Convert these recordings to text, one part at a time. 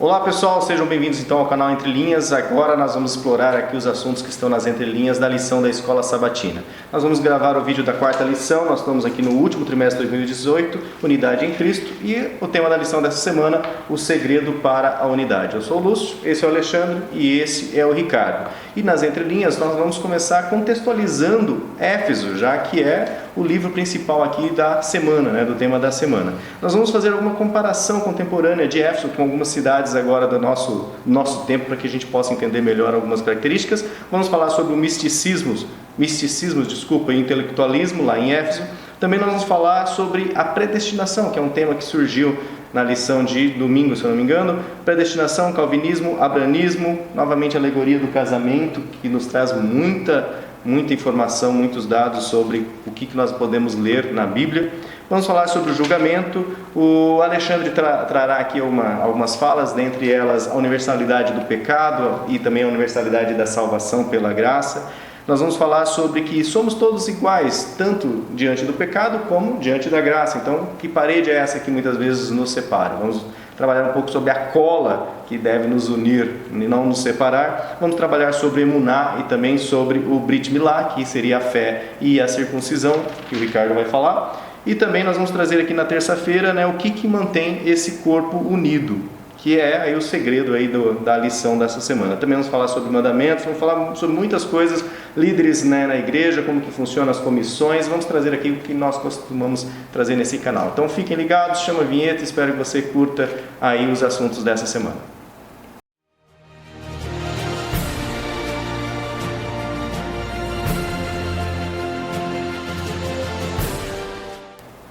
Olá pessoal, sejam bem-vindos então ao canal Entre Linhas. Agora nós vamos explorar aqui os assuntos que estão nas entrelinhas da lição da Escola Sabatina. Nós vamos gravar o vídeo da quarta lição, nós estamos aqui no último trimestre de 2018, Unidade em Cristo, e o tema da lição dessa semana, o segredo para a unidade. Eu sou o Lúcio, esse é o Alexandre e esse é o Ricardo. E nas entrelinhas nós vamos começar contextualizando Éfeso, já que é o livro principal aqui da semana, do tema da semana. Nós vamos fazer alguma comparação contemporânea de Éfeso com algumas cidades agora do nosso tempo, para que a gente possa entender melhor algumas características. Vamos falar sobre o misticismo e intelectualismo lá em Éfeso. Também nós vamos falar sobre a predestinação, que é um tema que surgiu na lição de domingo, se eu não me engano. Predestinação, calvinismo, abranismo, novamente a alegoria do casamento, que nos traz muita informação, muitos dados sobre o que nós podemos ler na Bíblia. Vamos falar sobre o julgamento. O Alexandre trará aqui algumas falas, dentre elas a universalidade do pecado e também a universalidade da salvação pela graça. Nós vamos falar sobre que somos todos iguais, tanto diante do pecado como diante da graça. Então, que parede é essa que muitas vezes nos separa? Vamos trabalhar um pouco sobre a cola que deve nos unir e não nos separar. Vamos trabalhar sobre Emuná e também sobre o Brit Milá, que seria a fé e a circuncisão, que o Ricardo vai falar. E também nós vamos trazer aqui na terça-feira o que mantém esse corpo unido, que é aí o segredo aí da lição dessa semana. Também vamos falar sobre mandamentos, vamos falar sobre muitas coisas, líderes na igreja, como que funcionam as comissões. Vamos trazer aqui o que nós costumamos trazer nesse canal. Então fiquem ligados, chama a vinheta, espero que você curta aí os assuntos dessa semana.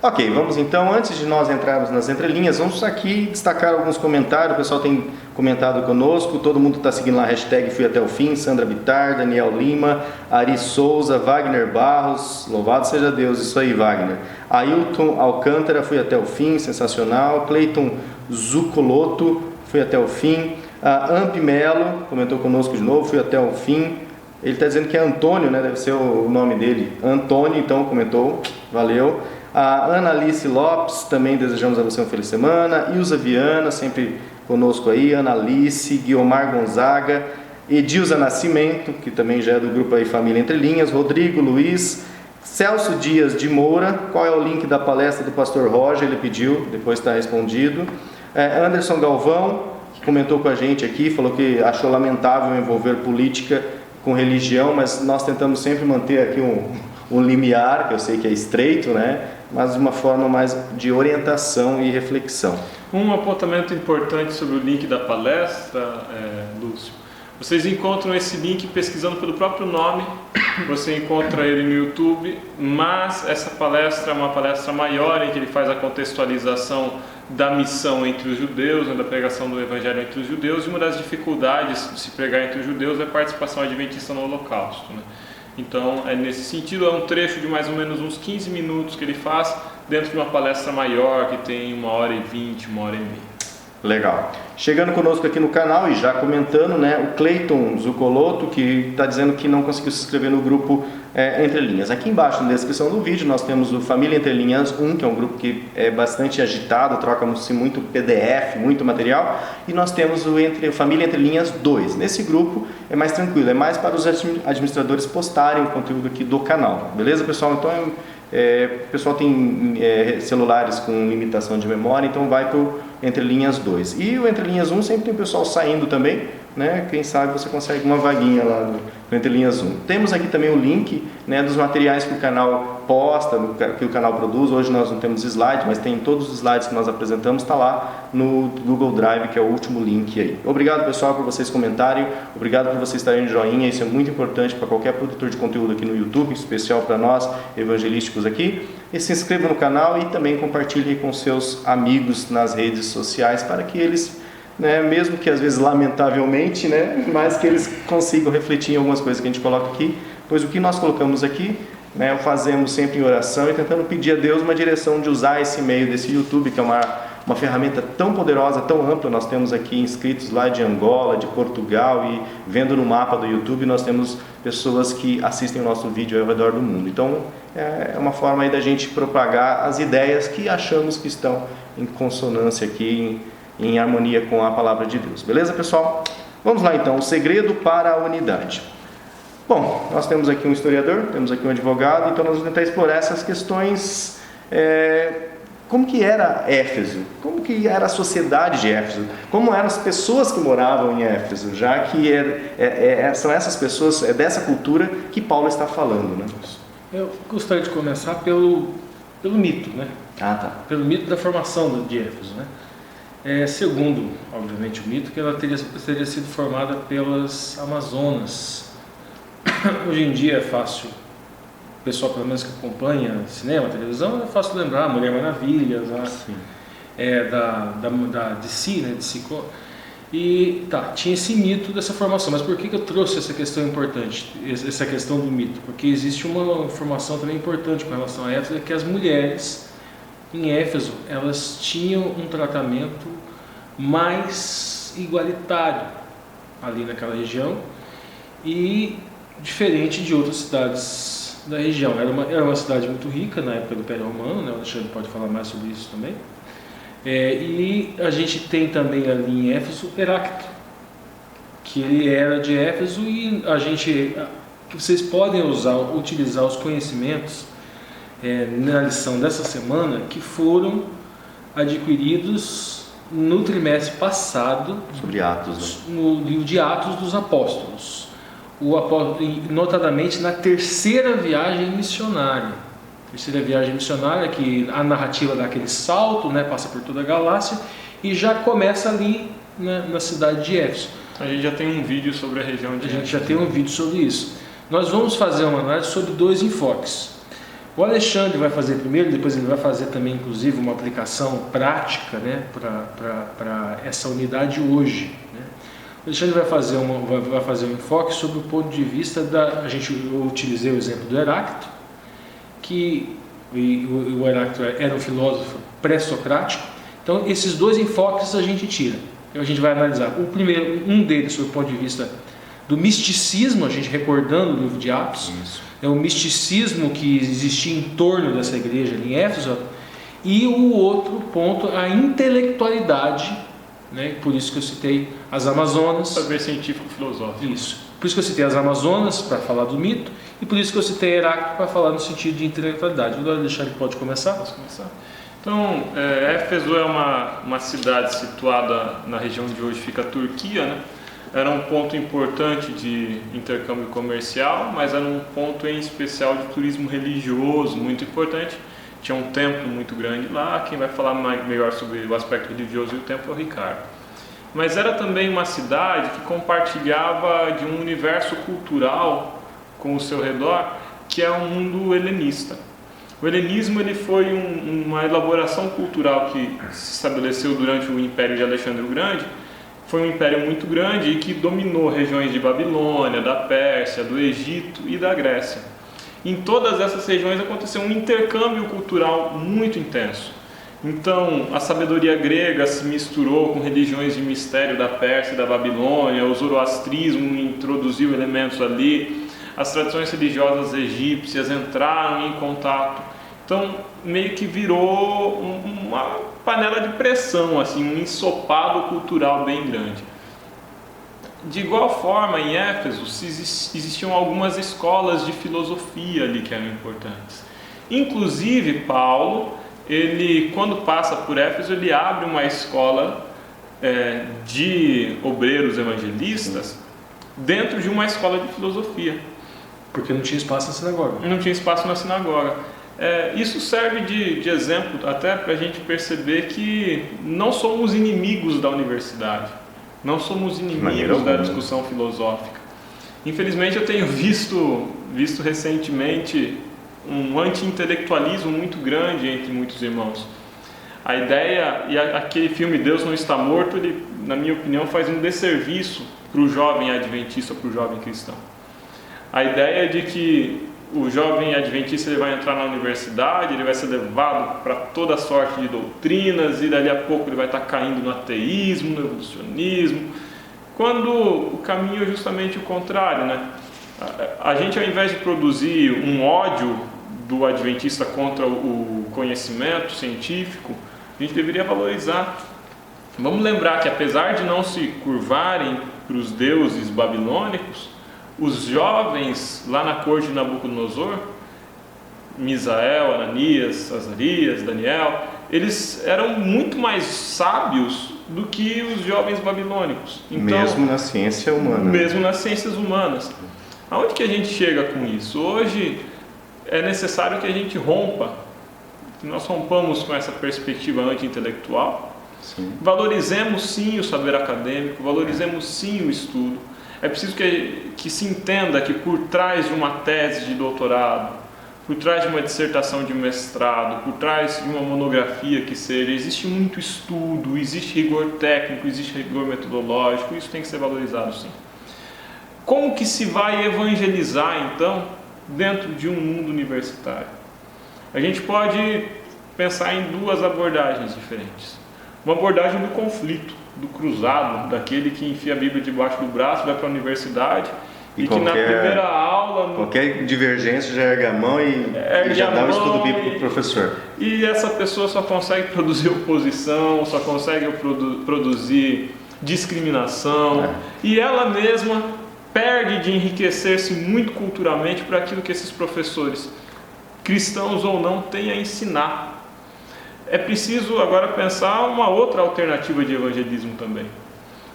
Ok, vamos então, antes de nós entrarmos nas entrelinhas, vamos aqui destacar alguns comentários. O pessoal tem comentado conosco, todo mundo está seguindo lá a hashtag Fui Até o Fim, Sandra Bittar, Daniel Lima, Ari Souza, Wagner Barros, louvado seja Deus, isso aí Wagner. Ailton Alcântara, Fui Até o Fim, sensacional. Cleiton Zucoloto, Fui Até o Fim. Amp Melo, comentou conosco de novo, Fui Até o Fim. Ele está dizendo que é Antônio, deve ser o nome dele, Antônio, então comentou, valeu. A Ana Alice Lopes, também desejamos a você uma feliz semana. Ilza Viana, sempre conosco aí. Ana Alice, Guiomar Gonzaga, Edilza Nascimento, que também já é do grupo aí Família Entre Linhas. Rodrigo Luiz, Celso Dias de Moura. Qual é o link da palestra do pastor Roger? Ele pediu, depois está respondido. Anderson Galvão, que comentou com a gente aqui, falou que achou lamentável envolver política com religião, mas nós tentamos sempre manter aqui um limiar, que eu sei que é estreito, mas de uma forma mais de orientação e reflexão. Um apontamento importante sobre o link da palestra, Lúcio. Vocês encontram esse link pesquisando pelo próprio nome, você encontra ele no YouTube, mas essa palestra é uma palestra maior, em que ele faz a contextualização da missão entre os judeus, da pregação do evangelho entre os judeus, e uma das dificuldades de se pregar entre os judeus é a participação adventista no holocausto. Então, nesse sentido, é um trecho de mais ou menos uns 15 minutos que ele faz dentro de uma palestra maior, que tem 1h20, 1h30. Legal. Chegando conosco aqui no canal e já comentando, o Cleiton Zucoloto, que está dizendo que não conseguiu se inscrever no grupo Entre Linhas. Aqui embaixo na descrição do vídeo nós temos o Família Entre Linhas 1, que é um grupo que é bastante agitado, troca-se muito PDF, muito material, e nós temos o Família Entre Linhas 2. Nesse grupo é mais tranquilo, é mais para os administradores postarem o conteúdo aqui do canal. Beleza, pessoal? Então o pessoal tem celulares com limitação de memória, então vai para o Entre Linhas 2. E o Entre Linhas 1 sempre tem o pessoal saindo também, quem sabe você consegue uma vaguinha lá no Entre Linhas 1. Temos aqui também o link dos materiais que o canal posta, que o canal produz. Hoje nós não temos slide, mas tem todos os slides que nós apresentamos, está lá no Google Drive, que é o último link aí. Obrigado, pessoal, por vocês comentarem, obrigado por vocês estarem de joinha, isso é muito importante para qualquer produtor de conteúdo aqui no YouTube, em especial para nós, evangelísticos aqui. E se inscreva no canal e também compartilhe com seus amigos nas redes sociais, para que eles, mesmo que às vezes lamentavelmente, mas que eles consigam refletir em algumas coisas que a gente coloca aqui, pois o que nós colocamos aqui, fazemos sempre em oração e tentando pedir a Deus uma direção de usar esse meio desse YouTube, que é uma ferramenta tão poderosa, tão ampla. Nós temos aqui inscritos lá de Angola, de Portugal, e vendo no mapa do YouTube nós temos pessoas que assistem o nosso vídeo ao redor do mundo. Então é uma forma aí da gente propagar as ideias que achamos que estão em consonância aqui, em harmonia com a palavra de Deus. Beleza, pessoal? Vamos lá então, o segredo para a unidade. Bom, nós temos aqui um historiador, temos aqui um advogado, então nós vamos tentar explorar essas questões. Como que era Éfeso? Como que era a sociedade de Éfeso? Como eram as pessoas que moravam em Éfeso? Já que são essas pessoas, é dessa cultura que Paulo está falando, né? Eu gostaria de começar pelo mito, né? Ah, tá. Pelo mito da formação de Éfeso, né? Segundo, obviamente, o mito, que ela teria sido formada pelas Amazonas. Hoje em dia é fácil, o pessoal pelo menos que acompanha cinema, televisão, é fácil lembrar, Mulher Maravilha, da DC, né? E tinha esse mito dessa formação. Mas por que eu trouxe essa questão importante, essa questão do mito? Porque existe uma informação também importante com relação a Éfeso, que as mulheres em Éfeso, elas tinham um tratamento mais igualitário ali naquela região e diferente de outras cidades da região. Era uma cidade muito rica na época do Império Romano, né? O Alexandre pode falar mais sobre isso também. E a gente tem também ali em Éfeso Heráclito, que ele era de Éfeso, e vocês podem utilizar os conhecimentos na lição dessa semana que foram adquiridos no trimestre passado sobre Atos, né? No livro de Atos dos Apóstolos, notadamente na terceira viagem missionária. Que a narrativa dá aquele salto, né, passa por toda a Galácia e já começa ali, né, na cidade de Éfeso. A gente já tem um vídeo sobre a região de Éfeso. A gente já tem um vídeo sobre isso. Nós vamos fazer uma análise sobre dois enfoques. O Alexandre vai fazer primeiro, depois ele vai fazer também, inclusive, uma aplicação prática, né, para essa unidade hoje, né? O Alexandre vai fazer um enfoque sobre o ponto de vista eu utilizei o exemplo do Heráclito, que o Heráclito era um filósofo pré-socrático. Então esses dois enfoques a gente tira. Então, a gente vai analisar o primeiro, um deles sob o ponto de vista do misticismo, a gente recordando o livro de Atos. Isso. É o misticismo que existia em torno dessa igreja ali em Éfeso, e o outro ponto, a intelectualidade, né? Por isso que eu citei as Amazonas. Saber científico-filosófico. Isso. Por isso que eu citei as Amazonas para falar do mito, e por isso que eu citei Heráclito para falar no sentido de intelectualidade. Vou deixar ele pode começar. Posso começar? Então, Éfeso é uma cidade situada na região de hoje fica a Turquia, né? Era um ponto importante de intercâmbio comercial, mas era um ponto em especial de turismo religioso muito importante. Tinha um templo muito grande lá. Quem vai falar melhor sobre o aspecto religioso e o templo é o Ricardo. Mas era também uma cidade que compartilhava de um universo cultural com o seu redor, que é um mundo helenista. O helenismo ele foi uma elaboração cultural que se estabeleceu durante o Império de Alexandre o Grande. Foi um império muito grande e que dominou regiões de Babilônia, da Pérsia, do Egito e da Grécia. Em todas essas regiões aconteceu um intercâmbio cultural muito intenso. Então, a sabedoria grega se misturou com religiões de mistério da Pérsia e da Babilônia, o zoroastrismo introduziu elementos ali, as tradições religiosas egípcias entraram em contato. Então, meio que virou uma panela de pressão, assim, um ensopado cultural bem grande. De igual forma, em Éfeso existiam algumas escolas de filosofia ali que eram importantes. Inclusive, Paulo, ele, quando passa por Éfeso, ele abre uma escola de obreiros evangelistas dentro de uma escola de filosofia. Porque não tinha espaço na sinagoga. Não tinha espaço na sinagoga. Isso serve de exemplo até para a gente perceber que não somos inimigos da universidade, não somos inimigos da discussão filosófica. Infelizmente eu tenho visto recentemente um anti-intelectualismo muito grande entre muitos irmãos. A ideia, e aquele filme Deus Não Está Morto, ele, na minha opinião, faz um desserviço para o jovem adventista, para o jovem cristão. A ideia de que o jovem adventista ele vai entrar na universidade, ele vai ser levado para toda sorte de doutrinas e dali a pouco ele vai estar caindo no ateísmo, no evolucionismo, quando o caminho é justamente o contrário, né? A gente, ao invés de produzir um ódio do adventista contra o conhecimento científico, a gente deveria valorizar Vamos lembrar que apesar de não se curvarem para os deuses babilônicos, os jovens lá na corte de Nabucodonosor, Misael, Ananias, Azarias, Daniel, eles eram muito mais sábios do que os jovens babilônicos. Então, mesmo na ciência humana. Mesmo nas ciências humanas. Aonde que a gente chega com isso? Hoje é necessário que a gente rompa, que nós rompamos com essa perspectiva anti-intelectual. Sim. Valorizemos sim o saber acadêmico, valorizemos sim o estudo. É preciso que se entenda que por trás de uma tese de doutorado, por trás de uma dissertação de mestrado, por trás de uma monografia que seja, existe muito estudo, existe rigor técnico, existe rigor metodológico, isso tem que ser valorizado sim. Como que se vai evangelizar então dentro de um mundo universitário? A gente pode pensar em duas abordagens diferentes. Uma abordagem do conflito, do cruzado, daquele que enfia a Bíblia debaixo do braço, vai para a universidade e que na primeira aula... Qualquer divergência já ergue a mão e já dá o estudo bíblico para o professor. E essa pessoa só consegue produzir oposição, só consegue produzir discriminação, e ela mesma perde de enriquecer-se muito culturalmente para aquilo que esses professores, cristãos ou não, têm a ensinar. É preciso agora pensar uma outra alternativa de evangelismo também.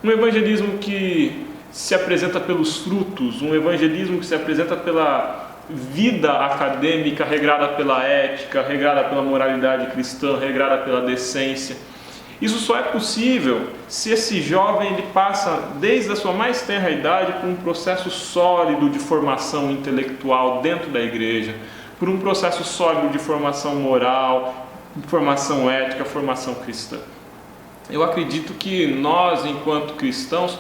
Um evangelismo que se apresenta pelos frutos, um evangelismo que se apresenta pela vida acadêmica regrada pela ética, regrada pela moralidade cristã, regrada pela decência. Isso só é possível se esse jovem ele passa desde a sua mais tenra idade por um processo sólido de formação intelectual dentro da igreja, por um processo sólido de formação moral, formação ética, formação cristã. Eu acredito que nós, enquanto cristãos,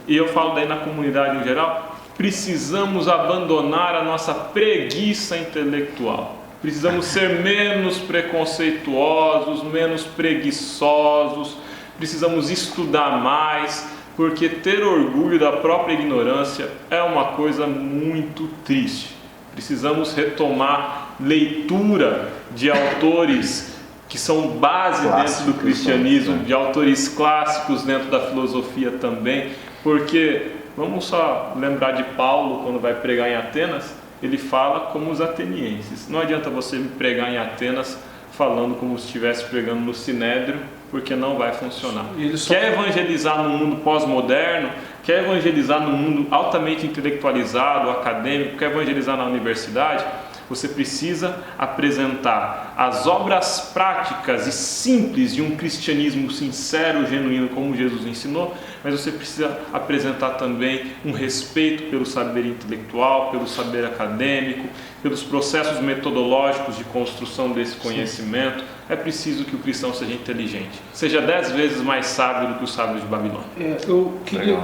e eu falo daí na comunidade em geral, precisamos abandonar a nossa preguiça intelectual. Precisamos ser menos preconceituosos, menos preguiçosos, precisamos estudar mais, porque ter orgulho da própria ignorância é uma coisa muito triste. Precisamos retomar leitura de autores que são base dentro do cristianismo, de autores clássicos dentro da filosofia também, porque vamos só lembrar de Paulo quando vai pregar em Atenas, ele fala como os atenienses. Não adianta você pregar em Atenas falando como se estivesse pregando no Sinédrio, porque não vai funcionar. Quer evangelizar no mundo pós-moderno, quer evangelizar no mundo altamente intelectualizado, acadêmico, quer evangelizar na universidade, você precisa apresentar as obras práticas e simples de um cristianismo sincero, genuíno, como Jesus ensinou, mas você precisa apresentar também um respeito pelo saber intelectual, pelo saber acadêmico, pelos processos metodológicos de construção desse conhecimento. É preciso que o cristão seja inteligente, seja 10 vezes mais sábio do que os sábios de Babilônia. Eu queria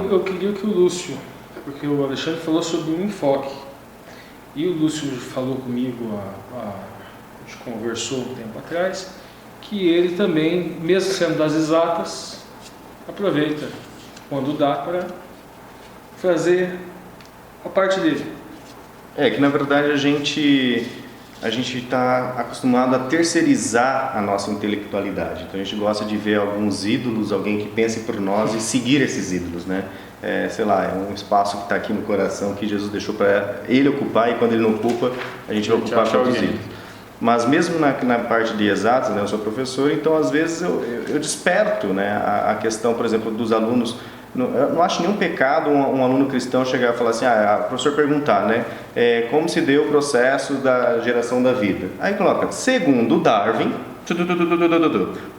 que o Lúcio, porque o Alexandre falou sobre um enfoque, e o Lúcio falou comigo, a gente conversou um tempo atrás, que ele também, mesmo sendo das exatas, aproveita quando dá para fazer a parte dele. Que na verdade a gente está acostumado a terceirizar a nossa intelectualidade. Então a gente gosta de ver alguns ídolos, alguém que pense por nós e seguir esses ídolos, né? É um espaço que está aqui no coração que Jesus deixou para ele ocupar, e quando ele não ocupa, a gente vai ocupar para os ídolos. Mas mesmo na parte de exatas, né, eu sou professor, então às vezes eu desperto, né, a questão, por exemplo, dos alunos. Eu não acho nenhum pecado um aluno cristão chegar e falar assim, o professor perguntar, né, como se deu o processo da geração da vida. Aí coloca, segundo Darwin,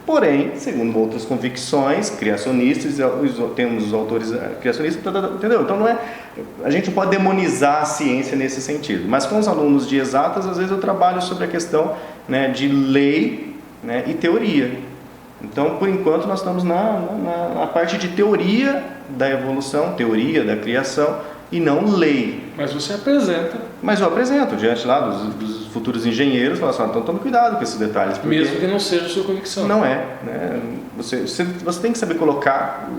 porém, segundo outras convicções criacionistas, temos os autores criacionistas, entendeu? Então a gente não pode demonizar a ciência nesse sentido. Mas com os alunos de exatas, às vezes eu trabalho sobre a questão, né, de lei, né, e teoria. Então, por enquanto, nós estamos na parte de teoria da evolução, teoria da criação, e não lei. Mas você apresenta. Mas eu apresento diante lá dos futuros engenheiros, falo assim, então tome cuidado com esses detalhes. Mesmo que não seja a sua convicção. Não é, né? Você tem que saber colocar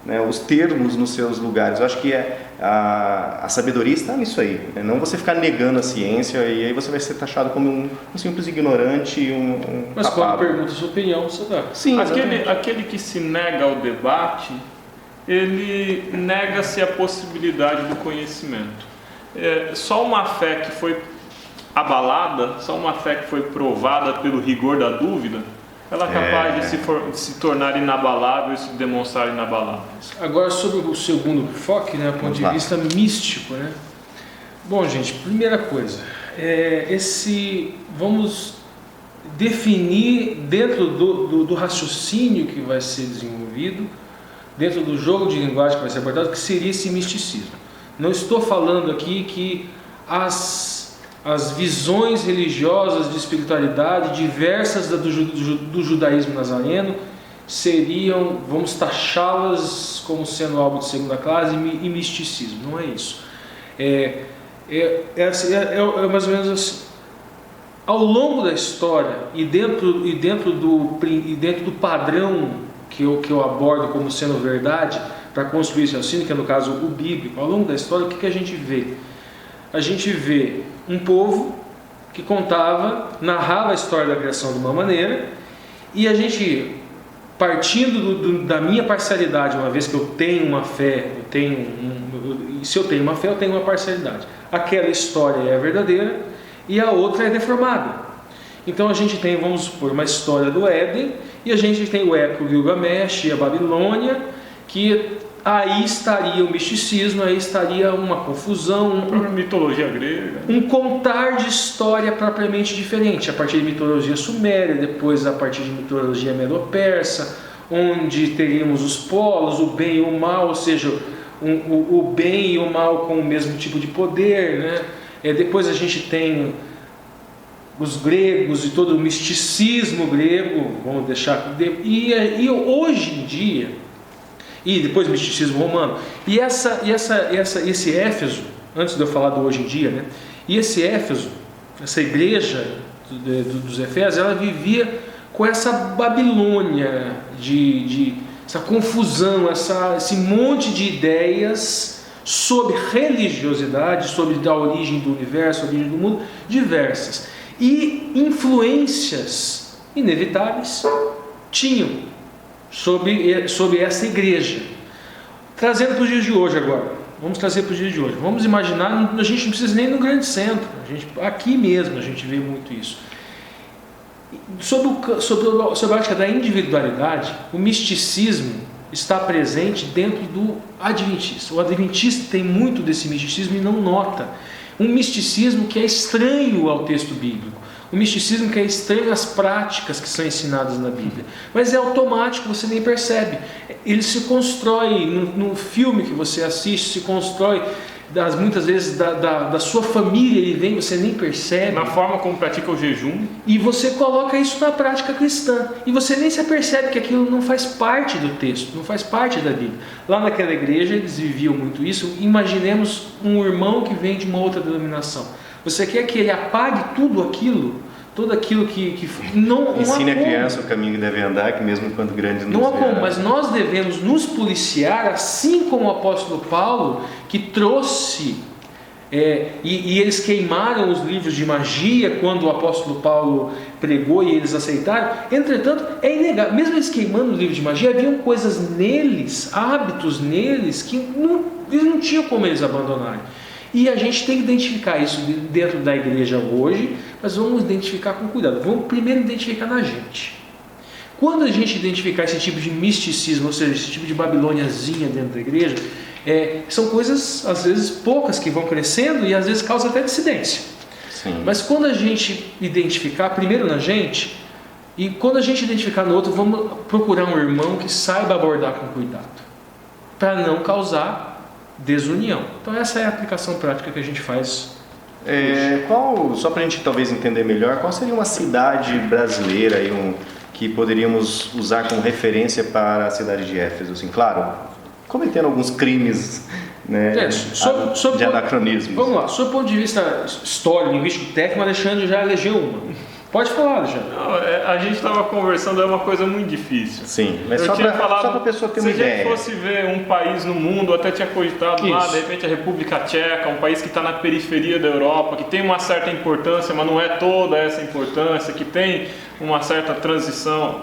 né, os termos nos seus lugares. Eu acho que a sabedoria está nisso aí, né? Não você ficar negando a ciência e aí você vai ser taxado como um simples ignorante e Mas tapado. quando pergunta a sua opinião, você dá. Sim, Aquele que se nega ao debate, ele nega-se a possibilidade do conhecimento. Só uma fé que foi abalada, só uma fé que foi provada pelo rigor da dúvida, ela é capaz de se tornar inabalável e se demonstrar inabalável. Agora, sobre o segundo foco, né, do ponto de vista místico, né? Bom, gente, primeira coisa, vamos definir dentro do raciocínio que vai ser desenvolvido, dentro do jogo de linguagem que vai ser abordado, que seria esse misticismo. Não estou falando aqui que as visões religiosas de espiritualidade diversas do judaísmo nazareno seriam, vamos taxá-las como sendo algo de segunda classe e misticismo. Não é isso. É mais ou menos assim. Ao longo da história e dentro do padrão que eu abordo como sendo verdade para construir esse raciocínio, que é no caso o bíblico, ao longo da história, o que a gente vê? A gente vê um povo que narrava a história da criação de uma maneira, e a gente, partindo da minha parcialidade, uma vez que eu tenho uma fé, se eu tenho uma fé, eu tenho uma parcialidade. Aquela história é verdadeira e a outra é deformada. Então a gente tem, vamos supor, uma história do Éden, e a gente tem o épico Gilgamesh e a Babilônia, que aí estaria o misticismo, aí estaria uma confusão, uma mitologia grega, um contar de história propriamente diferente, a partir de mitologia suméria, depois a partir de mitologia medo-persa, onde teríamos os polos, o bem e o mal, ou seja, o bem e o mal com o mesmo tipo de poder, né? Depois a gente tem os gregos e todo o misticismo grego, vamos deixar, e hoje em dia, e depois o misticismo romano, e esse Éfeso, antes de eu falar do hoje em dia, né? E esse Éfeso, essa igreja dos Efésios, ela vivia com essa Babilônia, essa confusão, esse monte de ideias sobre religiosidade, sobre a origem do universo, a origem do mundo, diversas. E influências inevitáveis tinham sobre essa igreja. Trazendo para os dias de hoje agora. Vamos trazer para os dias de hoje. Vamos imaginar, a gente não precisa nem ir no grande centro. Aqui mesmo a gente vê muito isso. Sobre a ótica da individualidade, o misticismo está presente dentro do adventista. O adventista tem muito desse misticismo e não nota. Um misticismo que é estranho ao texto bíblico. Um misticismo que é estranho às práticas que são ensinadas na Bíblia. Mas é automático, você nem percebe. Ele se constrói no filme que você assiste, se constrói muitas vezes da sua família, ele vem, você nem percebe. Na forma como pratica o jejum. E você coloca isso na prática cristã. E você nem se percebe que aquilo não faz parte do texto, não faz parte da Bíblia. Lá naquela igreja eles viviam muito isso. Imaginemos um irmão que vem de uma outra denominação. Você quer que ele apague tudo aquilo que não ensine a criança o caminho que deve andar, que mesmo quanto grande não há como, mas nós devemos nos policiar, assim como o apóstolo Paulo, que trouxe e eles queimaram os livros de magia quando o apóstolo Paulo pregou e eles aceitaram. Entretanto, é inegável, mesmo eles queimando os livros de magia, haviam coisas neles, hábitos neles, que eles não tinham como eles abandonarem. E a gente tem que identificar isso dentro da igreja hoje, mas vamos identificar com cuidado. Vamos primeiro identificar na gente. Quando a gente identificar esse tipo de misticismo, ou seja, esse tipo de babilôniazinha dentro da igreja, são coisas, às vezes, poucas que vão crescendo e às vezes causam até dissidência. Sim. Mas quando a gente identificar primeiro na gente, e quando a gente identificar no outro, vamos procurar um irmão que saiba abordar com cuidado, para não causar desunião. Então essa é a aplicação prática que a gente faz. Só para a gente talvez entender melhor, qual seria uma cidade brasileira que poderíamos usar como referência para a cidade de Éfeso? Assim, claro, cometendo alguns crimes, né, de anacronismo. Vamos lá, sob o ponto de vista histórico, linguístico, técnico, Alexandre já elegeu uma. Pode falar, Alexandre. Não, a gente estava conversando, é uma coisa muito difícil. Sim, mas Eu só tinha para falado, a pessoa ter uma se a ideia. gente fosse ver um país no mundo, eu até tinha cogitado lá, Isso. de repente a República Tcheca, um país que está na periferia da Europa, que tem uma certa importância, mas não é toda essa importância, que tem uma certa transição,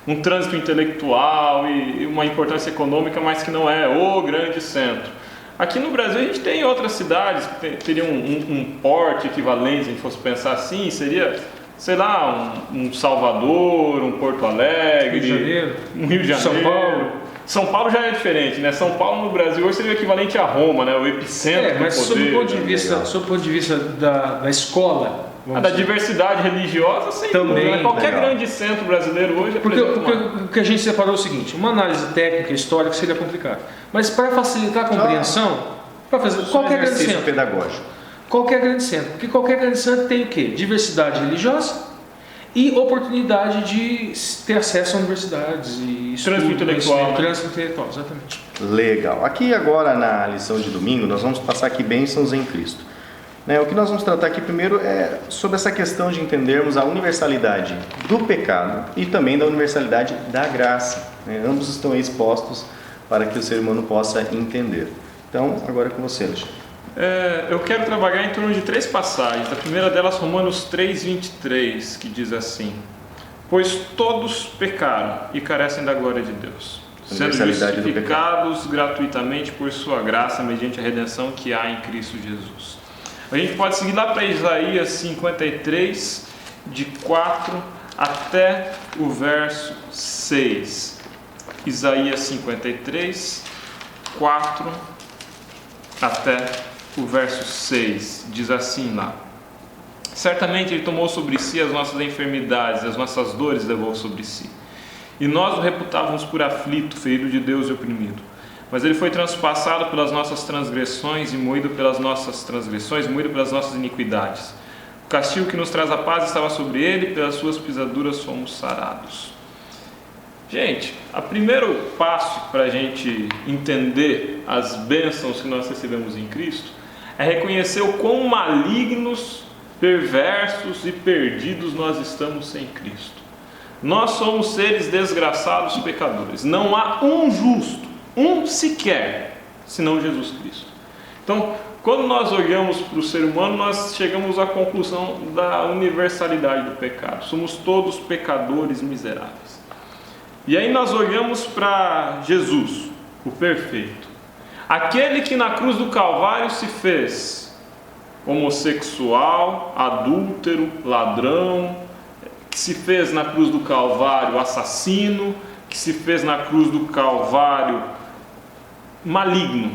um trânsito intelectual e uma importância econômica, mas que não é o grande centro. Aqui no Brasil a gente tem outras cidades que teriam um porte equivalente, se a gente fosse pensar assim, seria, sei lá, um Salvador, um Porto Alegre, Rio de Janeiro, um Rio de Janeiro. São Paulo. São Paulo já é diferente, né? São Paulo no Brasil hoje seria o equivalente a Roma, né? O epicentro Mas do poder. sob o ponto de né? vista, sob o ponto de vista da escola, vamos Da dizer. diversidade religiosa, sem Também, dúvida, né? Qualquer legal. grande centro brasileiro hoje Porque apresenta uma... o que a gente separou é o seguinte, uma análise técnica, histórica seria complicado. Mas para facilitar a compreensão, para fazer qualquer grande exercício centro. pedagógico. Qualquer grande centro. Porque qualquer grande centro tem o quê? Diversidade religiosa e oportunidade de ter acesso a universidades e Trânsito intelectual, né? Trânsito intelectual, exatamente. Legal. Aqui agora na lição de domingo nós vamos passar aqui bênçãos em Cristo. O que nós vamos tratar aqui primeiro é sobre essa questão de entendermos a universalidade do pecado e também da universalidade da graça. Ambos estão aí expostos para que o ser humano possa entender. Então, agora é com você, Alexandre. Eu quero trabalhar em torno de 3 passagens. A primeira delas, Romanos 3:23, que diz assim: pois todos pecaram e carecem da glória de Deus, sendo Universalidade do justificados gratuitamente por sua graça, mediante a redenção que há em Cristo Jesus. A gente pode seguir lá para Isaías 53, de 4 até o verso 6. Isaías 53, 4 até o verso 6, diz assim lá: certamente Ele tomou sobre si as nossas enfermidades, as nossas dores levou sobre si. E nós o reputávamos por aflito, ferido de Deus e oprimido. Mas Ele foi transpassado pelas nossas transgressões e moído pelas nossas transgressões, moído pelas nossas iniquidades. O castigo que nos traz a paz estava sobre Ele, pelas suas pisaduras fomos sarados. Gente, o primeiro passo para a gente entender as bênçãos que nós recebemos em Cristo é reconhecer o quão malignos, perversos e perdidos nós estamos sem Cristo. Nós somos seres desgraçados pecadores. Não há um justo, um sequer, senão Jesus Cristo. Então, quando nós olhamos para o ser humano, nós chegamos à conclusão da universalidade do pecado. Somos todos pecadores miseráveis. E aí nós olhamos para Jesus, o perfeito, aquele que na cruz do Calvário se fez homossexual, adúltero, ladrão, que se fez na cruz do Calvário assassino, que se fez na cruz do Calvário maligno,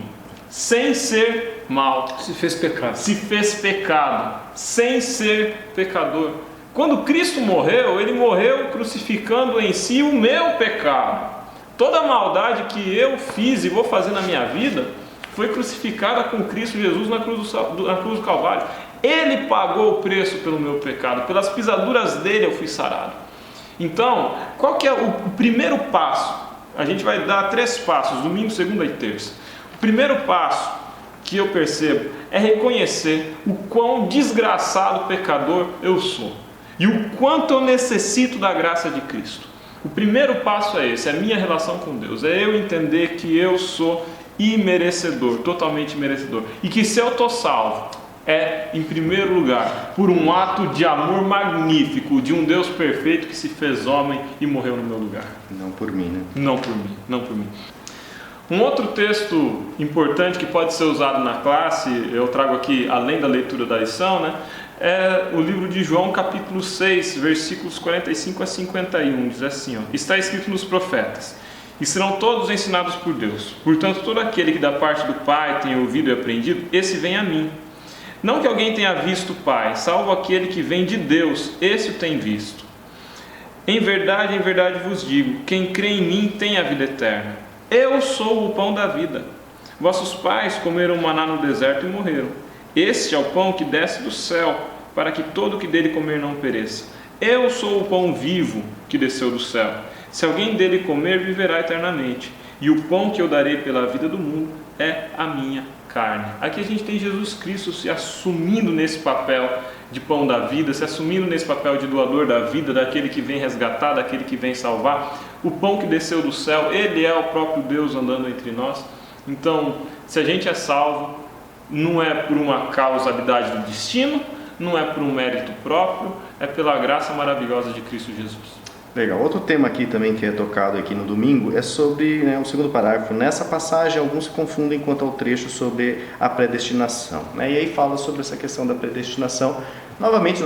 sem ser mal. Se fez pecado. Se fez pecado, sem ser pecador. Quando Cristo morreu, Ele morreu crucificando em si o meu pecado. Toda a maldade que eu fiz e vou fazer na minha vida foi crucificada com Cristo Jesus na cruz do Calvário. Ele pagou o preço pelo meu pecado, pelas pisaduras dele eu fui sarado. Então, qual que é o primeiro passo? A gente vai dar 3 passos, domingo, segunda e terça. O primeiro passo que eu percebo é reconhecer o quão desgraçado pecador eu sou e o quanto eu necessito da graça de Cristo. O primeiro passo é esse, é a minha relação com Deus, é eu entender que eu sou imerecedor, totalmente merecedor, e que se eu estou salvo, é, em primeiro lugar, por um ato de amor magnífico de um Deus perfeito que se fez homem e morreu no meu lugar. Não por mim, né? Não por mim, não por mim. Um outro texto importante que pode ser usado na classe, eu trago aqui além da leitura da lição, né? É o livro de João, capítulo 6, versículos 45 a 51, diz assim, ó, está escrito nos profetas: e serão todos ensinados por Deus. Portanto, todo aquele que da parte do Pai tem ouvido e aprendido, esse vem a mim. Não que alguém tenha visto o Pai, salvo aquele que vem de Deus, esse o tem visto. Em verdade vos digo, quem crê em mim tem a vida eterna. Eu sou o pão da vida. Vossos pais comeram maná no deserto e morreram. Este é o pão que desce do céu, para que todo o que dele comer não pereça. Eu sou o pão vivo que desceu do céu. Se alguém dele comer, viverá eternamente. E o pão que eu darei pela vida do mundo é a minha carne. Aqui a gente tem Jesus Cristo se assumindo nesse papel de pão da vida, se assumindo nesse papel de doador da vida, daquele que vem resgatar, daquele que vem salvar, o pão que desceu do céu. Ele é o próprio Deus andando entre nós. Então, se a gente é salvo, não é por uma causalidade do destino, não é por um mérito próprio, é pela graça maravilhosa de Cristo Jesus. Legal. Outro tema aqui também que é tocado aqui no domingo é sobre, o segundo parágrafo. Nessa passagem, alguns se confundem quanto ao trecho sobre a predestinação. E aí fala sobre essa questão da predestinação. Novamente,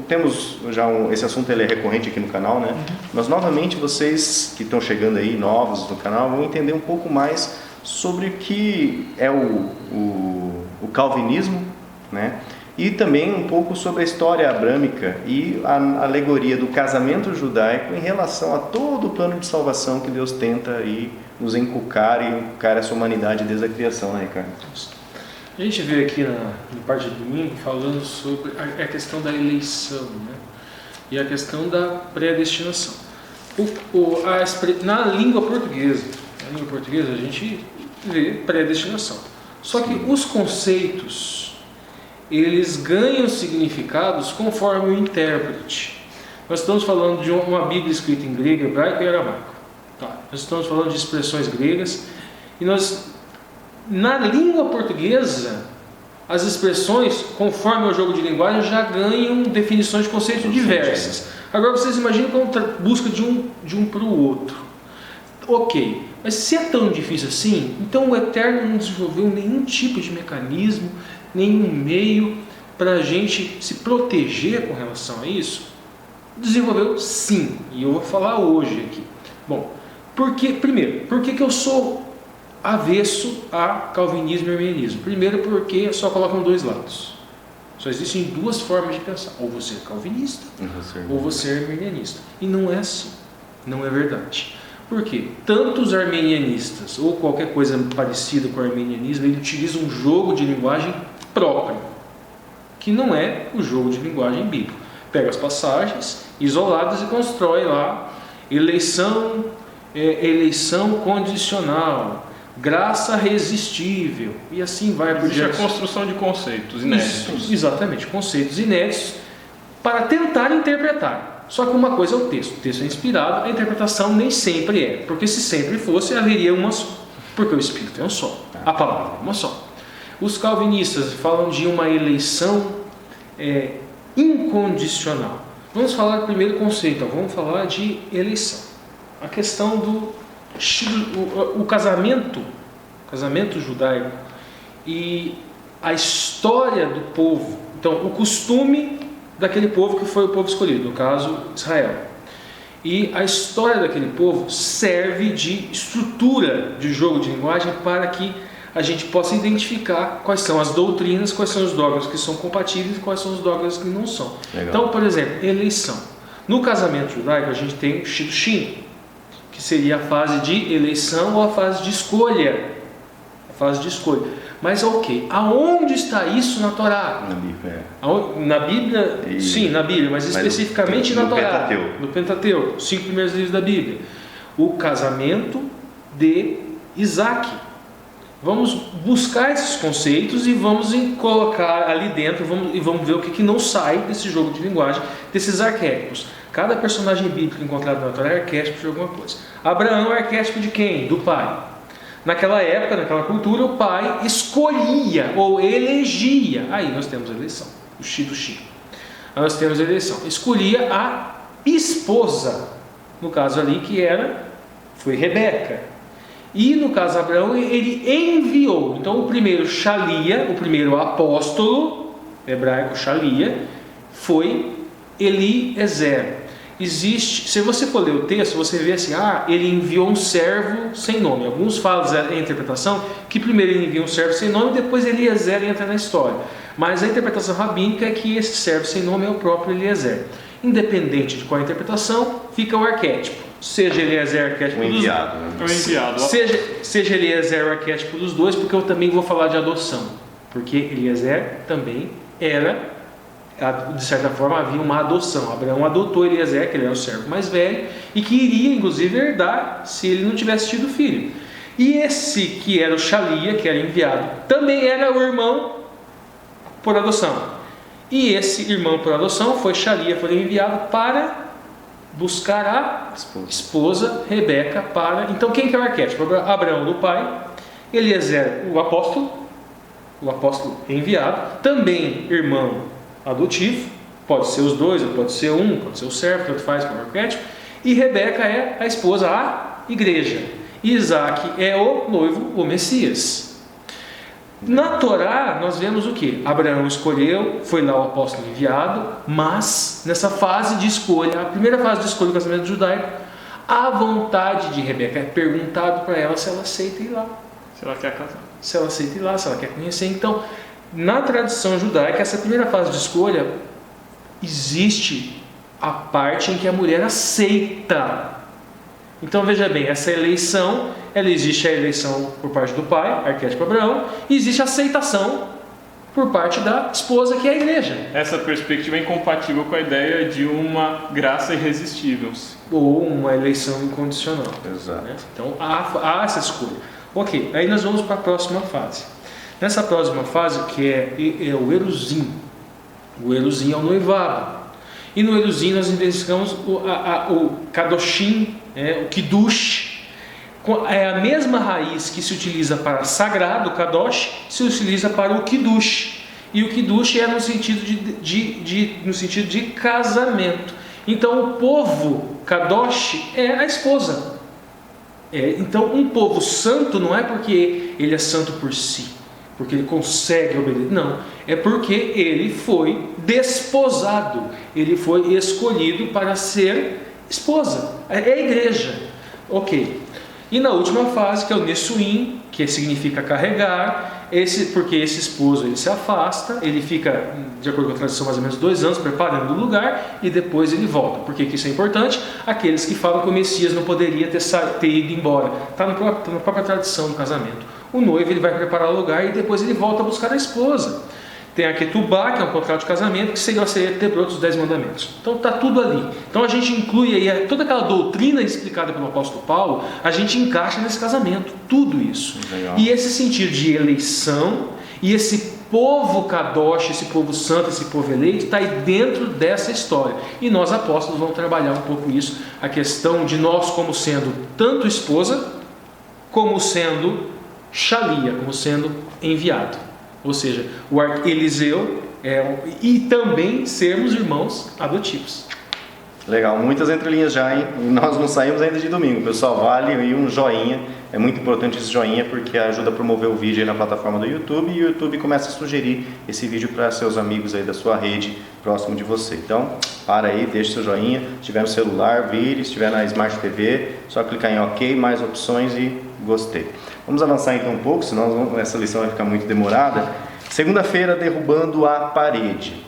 temos já esse assunto, ele é recorrente aqui no canal, né? Mas novamente, vocês que estão chegando aí, novos no canal, vão entender um pouco mais sobre o que é o calvinismo, né? E também um pouco sobre a história abrâmica e a alegoria do casamento judaico em relação a todo o plano de salvação que Deus tenta aí nos inculcar essa humanidade desde a criação, né, Ricardo? A gente vê aqui na parte de domingo falando sobre a questão da eleição, né? E a questão da predestinação. Na língua portuguesa a gente vê predestinação. Só que os conceitos, eles ganham significados conforme o intérprete. Nós estamos falando de uma Bíblia escrita em grego, hebraico e aramaico. Nós estamos falando de expressões gregas. E na língua portuguesa, as expressões, conforme o jogo de linguagem, já ganham definições de conceitos diversas. Agora vocês imaginam como busca de um para o outro. Ok, mas se é tão difícil assim, então o Eterno não desenvolveu nenhum tipo de mecanismo, nenhum meio para a gente se proteger com relação a isso? Desenvolveu sim, e eu vou falar hoje aqui. Bom, primeiro, por que eu sou avesso a calvinismo e arminianismo? Primeiro porque só colocam dois lados. Só existem duas formas de pensar: ou você é calvinista, ou você é arminianista. E não é assim, não é verdade. Por quê? Tanto os arminianistas, ou qualquer coisa parecida com o arminianismo, ele utiliza um jogo de linguagem próprio, que não é o jogo de linguagem bíblica. Pega as passagens isoladas e constrói lá eleição condicional, graça resistível, e assim vai por diante. Existe a construção de conceitos inéditos. Isso, exatamente, conceitos inéditos para tentar interpretar. Só que uma coisa é o texto é inspirado, a interpretação nem sempre é, porque se sempre fosse, haveria uma só, porque o Espírito é um só, a palavra é uma só. Os calvinistas falam de uma eleição incondicional. Vamos falar do primeiro conceito, vamos falar de eleição. A questão do casamento judaico e a história do povo. Então, o costume daquele povo que foi o povo escolhido, no caso Israel. E a história daquele povo serve de estrutura de jogo de linguagem para que a gente possa identificar quais são as doutrinas, quais são os dogmas que são compatíveis e quais são os dogmas que não são. Legal. Então, por exemplo, eleição. No casamento judaico a gente tem o Shidduchim, que seria a fase de eleição ou a fase de escolha. Mas ok, aonde está isso na Torá? Na Bíblia. Na Bíblia, sim, na Bíblia, mas especificamente na Torá. No Pentateuco, os 5 primeiros livros da Bíblia. O casamento de Isaac. Vamos buscar esses conceitos e vamos colocar ali dentro e vamos ver o que não sai desse jogo de linguagem, desses arquétipos. Cada personagem bíblico encontrado na Torá é arquétipo de alguma coisa. Abraão é arquétipo de quem? Do pai. Naquela época, naquela cultura, o pai escolhia ou elegia. Aí nós temos a eleição, o Shidduchim. Aí nós temos a eleição. Escolhia a esposa, no caso ali que foi Rebeca. E no caso de Abraão, ele enviou. Então o primeiro Shalia, o primeiro apóstolo, hebraico Shalia, foi Eliezer. Se você for ler o texto, você vê assim, ele enviou um servo sem nome. Alguns falam a interpretação que primeiro ele envia um servo sem nome, depois Eliezer entra na história. Mas a interpretação rabínica é que esse servo sem nome é o próprio Eliezer. Independente de qual a interpretação, fica o arquétipo. Seja Eliezer arquétipo dos dois. Seja Eliezer o arquétipo dos dois, porque eu também vou falar de adoção. Porque Eliezer também era, de certa forma, havia uma adoção. Abraão adotou Eliezer, que ele era o servo mais velho, e que iria, inclusive, herdar se ele não tivesse tido filho. E esse que era o Shalia, que era enviado, também era o irmão por adoção. E esse irmão por adoção foi Shalia, foi enviado para buscar a esposa Rebeca para... Então quem que é o arquétipo? Abraão do pai, Eliezer o apóstolo enviado, também irmão adotivo, pode ser os dois, ou pode ser um, pode ser o servo, tanto faz como arquétipo, e Rebeca é a esposa, a igreja. E Isaac é o noivo, o Messias. Na Torá nós vemos o que? Abraão escolheu, foi lá o apóstolo enviado, mas nessa fase de escolha, a primeira fase de escolha do casamento judaico, a vontade de Rebeca é perguntado para ela se ela aceita ir lá. Se ela quer casar. Se ela aceita ir lá, se ela quer conhecer. Então, na tradição judaica, essa primeira fase de escolha, existe a parte em que a mulher aceita. Então veja bem, essa eleição, existe a eleição por parte do pai, arquétipo Abraão, e existe a aceitação por parte da esposa, que é a igreja. Essa perspectiva é incompatível com a ideia de uma graça irresistível. Ou uma eleição incondicional. Exato. Né? Então há essa escolha. Ok, aí nós vamos para a próxima fase. Nessa próxima fase, que é o Eruzim. O Eruzim é o noivado. E no Eruzim nós identificamos o Kadoshim, o Kiddush. É a mesma raiz que se utiliza para sagrado, Kadosh, se utiliza para o Kiddush. E o Kiddush é no sentido de casamento. Então o povo Kadosh é a esposa. Então um povo santo não é porque ele é santo por si, porque ele consegue obedecer. Não, é porque ele foi desposado, ele foi escolhido para ser esposa, é a igreja. Ok. E na última fase, que é o Nessuim, que significa carregar, porque esse esposo ele se afasta, ele fica, de acordo com a tradição, mais ou menos 2 anos preparando o lugar e depois ele volta. Por que isso é importante? Aqueles que falam que o Messias não poderia ter ido embora, está na própria tradição do casamento. O noivo ele vai preparar o lugar e depois ele volta a buscar a esposa. Tem a Ketubá, que é um contrato de casamento, que seria Tebot dos 10 mandamentos. Então está tudo ali. Então a gente inclui aí toda aquela doutrina explicada pelo apóstolo Paulo, a gente encaixa nesse casamento, tudo isso. Legal. E esse sentido de eleição, e esse povo Kadosh, esse povo santo, esse povo eleito, está aí dentro dessa história. E nós apóstolos vamos trabalhar um pouco isso, a questão de nós como sendo tanto esposa, como sendo Shalia, como sendo enviado. Ou seja, o Eliseu e também sermos irmãos adotivos. Legal, muitas entrelinhas já, hein? E nós não saímos ainda de domingo, pessoal. Vale aí um joinha, é muito importante esse joinha porque ajuda a promover o vídeo aí na plataforma do YouTube e o YouTube começa a sugerir esse vídeo para seus amigos aí da sua rede próximo de você. Então, para aí, deixa seu joinha. Se tiver no celular, vire. Se estiver na Smart TV, só clicar em OK, mais opções e gostei. Vamos avançar então um pouco, senão essa lição vai ficar muito demorada. Segunda-feira, derrubando a parede.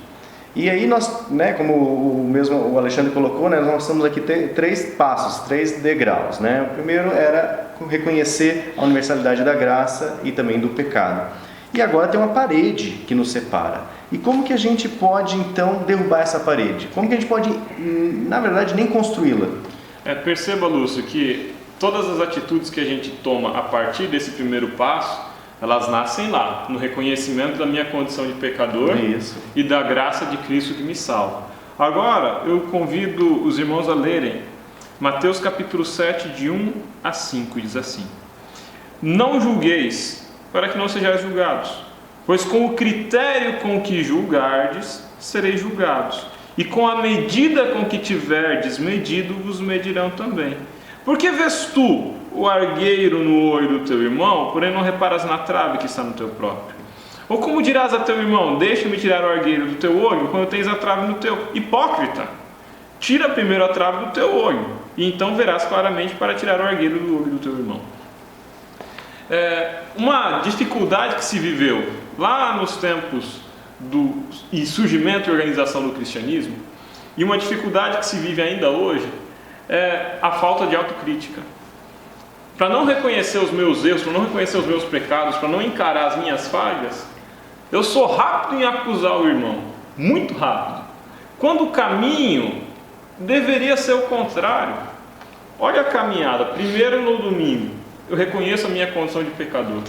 E aí nós, né, como o Alexandre colocou, né, nós estamos aqui 3 passos, 3 degraus. Né? O primeiro era reconhecer a universalidade da graça e também do pecado. E agora tem uma parede que nos separa. E como que a gente pode então derrubar essa parede? Como que a gente pode, na verdade, nem construí-la? Perceba, Lúcio, que todas as atitudes que a gente toma a partir desse primeiro passo, elas nascem lá, no reconhecimento da minha condição de pecador e da graça de Cristo que me salva. Agora, eu convido os irmãos a lerem Mateus capítulo 7, de 1 a 5, diz assim: Não julgueis, para que não sejais julgados, pois com o critério com que julgardes, sereis julgados, e com a medida com que tiverdes medido, vos medirão também. Porque vês tu o argueiro no olho do teu irmão, porém não reparas na trave que está no teu próprio? Ou como dirás a teu irmão, deixa-me tirar o argueiro do teu olho, quando tens a trave no teu? Hipócrita! Tira primeiro a trave do teu olho, e então verás claramente para tirar o argueiro do olho do teu irmão. Uma dificuldade que se viveu lá nos tempos do surgimento e organização do cristianismo, e uma dificuldade que se vive ainda hoje, é a falta de autocrítica. Para não reconhecer os meus erros, para não reconhecer os meus pecados, para não encarar as minhas falhas, eu sou rápido em acusar o irmão, muito rápido, quando o caminho deveria ser o contrário. Olha a caminhada, primeiro no domingo, eu reconheço a minha condição de pecador.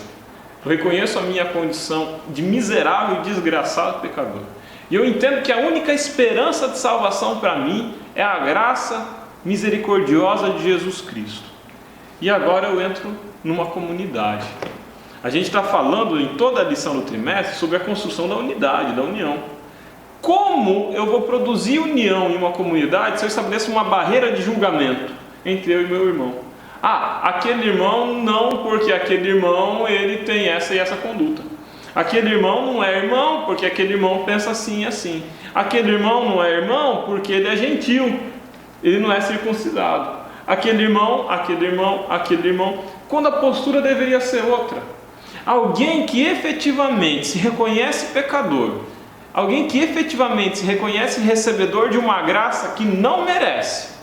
Eu reconheço a minha condição de miserável e desgraçado pecador. E eu entendo que a única esperança de salvação para mim é a graça misericordiosa de Jesus Cristo. E agora eu entro numa comunidade. A gente está falando em toda a lição do trimestre sobre a construção da unidade, da união. Como eu vou produzir união em uma comunidade se eu estabeleço uma barreira de julgamento entre eu e meu irmão? Aquele irmão não, porque aquele irmão ele tem essa e essa conduta. Aquele irmão não é irmão, porque aquele irmão pensa assim e assim. Aquele irmão não é irmão, porque ele é gentil, ele não é circuncidado. Aquele irmão, quando a postura deveria ser outra. Alguém que efetivamente se reconhece pecador, alguém que efetivamente se reconhece recebedor de uma graça que não merece,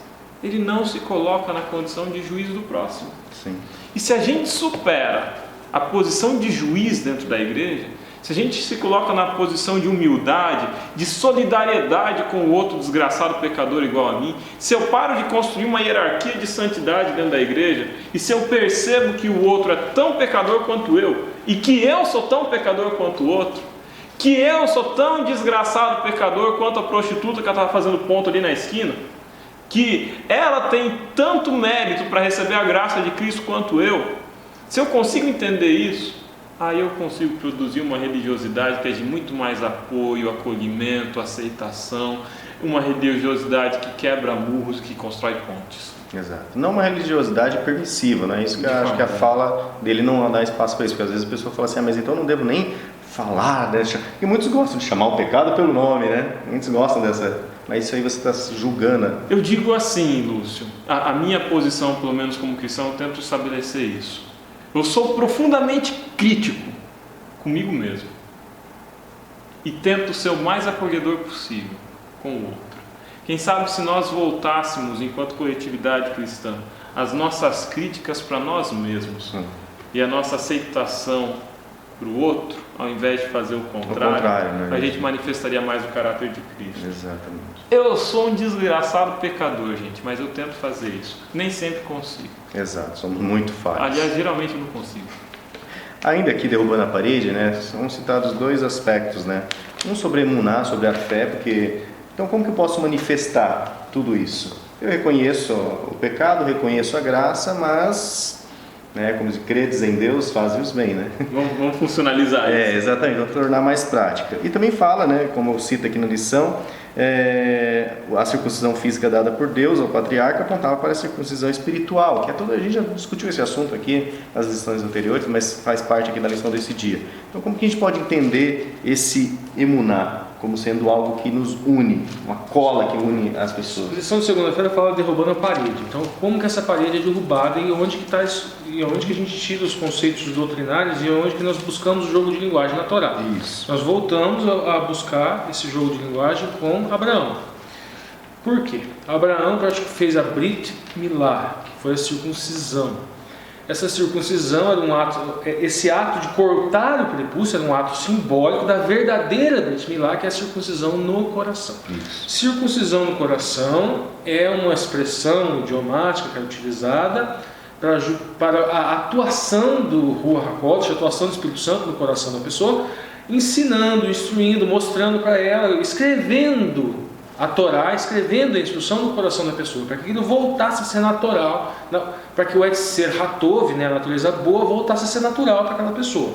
ele não se coloca na condição de juiz do próximo. Sim. E se a gente supera a posição de juiz dentro da igreja, se a gente se coloca na posição de humildade, de solidariedade com o outro desgraçado pecador igual a mim, se eu paro de construir uma hierarquia de santidade dentro da igreja, e se eu percebo que o outro é tão pecador quanto eu, e que eu sou tão pecador quanto o outro, que eu sou tão desgraçado pecador quanto a prostituta que estava fazendo ponto ali na esquina, que ela tem tanto mérito para receber a graça de Cristo quanto eu, se eu consigo entender isso, aí eu consigo produzir uma religiosidade que é de muito mais apoio, acolhimento, aceitação, uma religiosidade que quebra murros, que constrói pontes. Exato. Não uma religiosidade permissiva, não é isso que eu acho que a fala dele não dá espaço para isso, porque às vezes a pessoa fala assim, mas então eu não devo nem falar, né? E muitos gostam de chamar o pecado pelo nome, né? Muitos gostam dessa, mas isso aí você está julgando. Eu digo assim, Lúcio, a minha posição, pelo menos como cristão, eu tento estabelecer isso. Eu sou profundamente crítico comigo mesmo e tento ser o mais acolhedor possível com o outro. Quem sabe se nós voltássemos, enquanto coletividade cristã, as nossas críticas para nós mesmos e a nossa aceitação para o outro, ao invés de fazer o contrário, né? a gente manifestaria mais o caráter de Cristo. Exatamente. Eu sou um desgraçado pecador, gente, mas eu tento fazer isso. Nem sempre consigo. Exato, somos muito falhos. Aliás, geralmente eu não consigo. Ainda aqui derrubando a parede, né, são citados dois aspectos, né? Um sobre emuná, sobre a fé, porque então como que eu posso manifestar tudo isso? Eu reconheço o pecado, reconheço a graça, mas, né, como diz, credes em Deus, fazem-os bem, né? Vamos funcionalizar isso. Exatamente, vamos tornar mais prática. E também fala, né, como cita aqui na lição, a circuncisão física dada por Deus ao patriarca apontava para a circuncisão espiritual, que é toda, a gente já discutiu esse assunto aqui nas lições anteriores, mas faz parte aqui da lição desse dia. Então, como que a gente pode entender esse emuná como sendo algo que nos une, uma cola que une as pessoas? A lição de segunda-feira fala derrubando a parede. Então, como que essa parede é derrubada e onde que está isso, e onde que a gente tira os conceitos doutrinários e onde que nós buscamos o jogo de linguagem na Torá. Isso. Nós voltamos a buscar esse jogo de linguagem com Abraão. Por quê? Abraão fez a Brit Milá, que foi a circuncisão. Essa circuncisão era um ato, esse ato de cortar o prepúcio era um ato simbólico da verdadeira Brit Milá, que é a circuncisão no coração. Isso. Circuncisão no coração é uma expressão idiomática que é utilizada para a atuação do Ruach HaKodesh, a atuação do Espírito Santo no coração da pessoa, ensinando, instruindo, mostrando para ela, escrevendo a Torá, escrevendo a instrução no coração da pessoa, para que aquilo voltasse a ser natural, para que o Etzer Hatov, né, a natureza boa, voltasse a ser natural para aquela pessoa.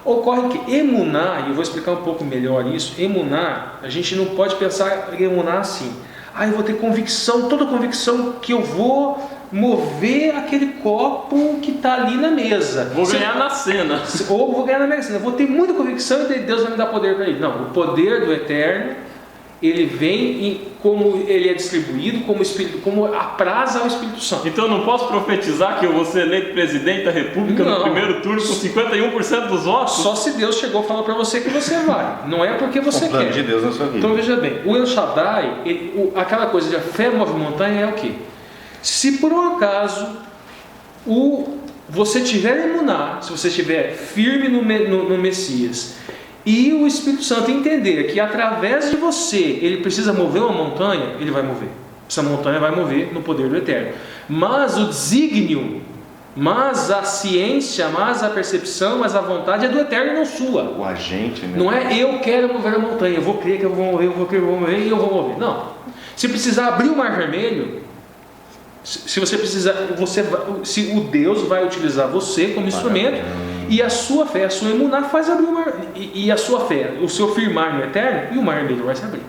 Ocorre que emuná, e eu vou explicar um pouco melhor isso, emuná, a gente não pode pensar em emuná assim, eu vou ter convicção, toda convicção que eu vou mover aquele copo que está ali na mesa. Vou ganhar na cena. Ou vou ganhar na mesa. Eu vou ter muita convicção e Deus vai me dar poder para ele. Não, o poder do Eterno, ele vem como ele é distribuído, como apraz ao Espírito Santo. Então eu não posso profetizar que eu vou ser eleito presidente da República no primeiro turno com 51% dos votos? Só se Deus chegou e falou para você que você vai. Não é porque você quer. De Deus na sua vida. Então veja bem, o El Shaddai, aquela coisa de a fé move montanha é o quê? Se por um acaso você tiver emuná, se você estiver firme no Messias, e o Espírito Santo entender que através de você ele precisa mover uma montanha, ele vai mover. Essa montanha vai mover no poder do Eterno. Mas o desígnio Mas a ciência, mas a percepção, mas a vontade é do Eterno e não sua. O agente, né? Não é eu quero mover a montanha, eu vou crer que eu vou morrer, eu vou crer que eu vou morrer e eu vou morrer. Não. Se precisar abrir o Mar Vermelho, se você precisar, se o Deus vai utilizar você como instrumento, e a sua fé, a sua emuná faz abrir o mar, e a sua fé, o seu firmar no Eterno, e o Mar Vermelho vai se abrir.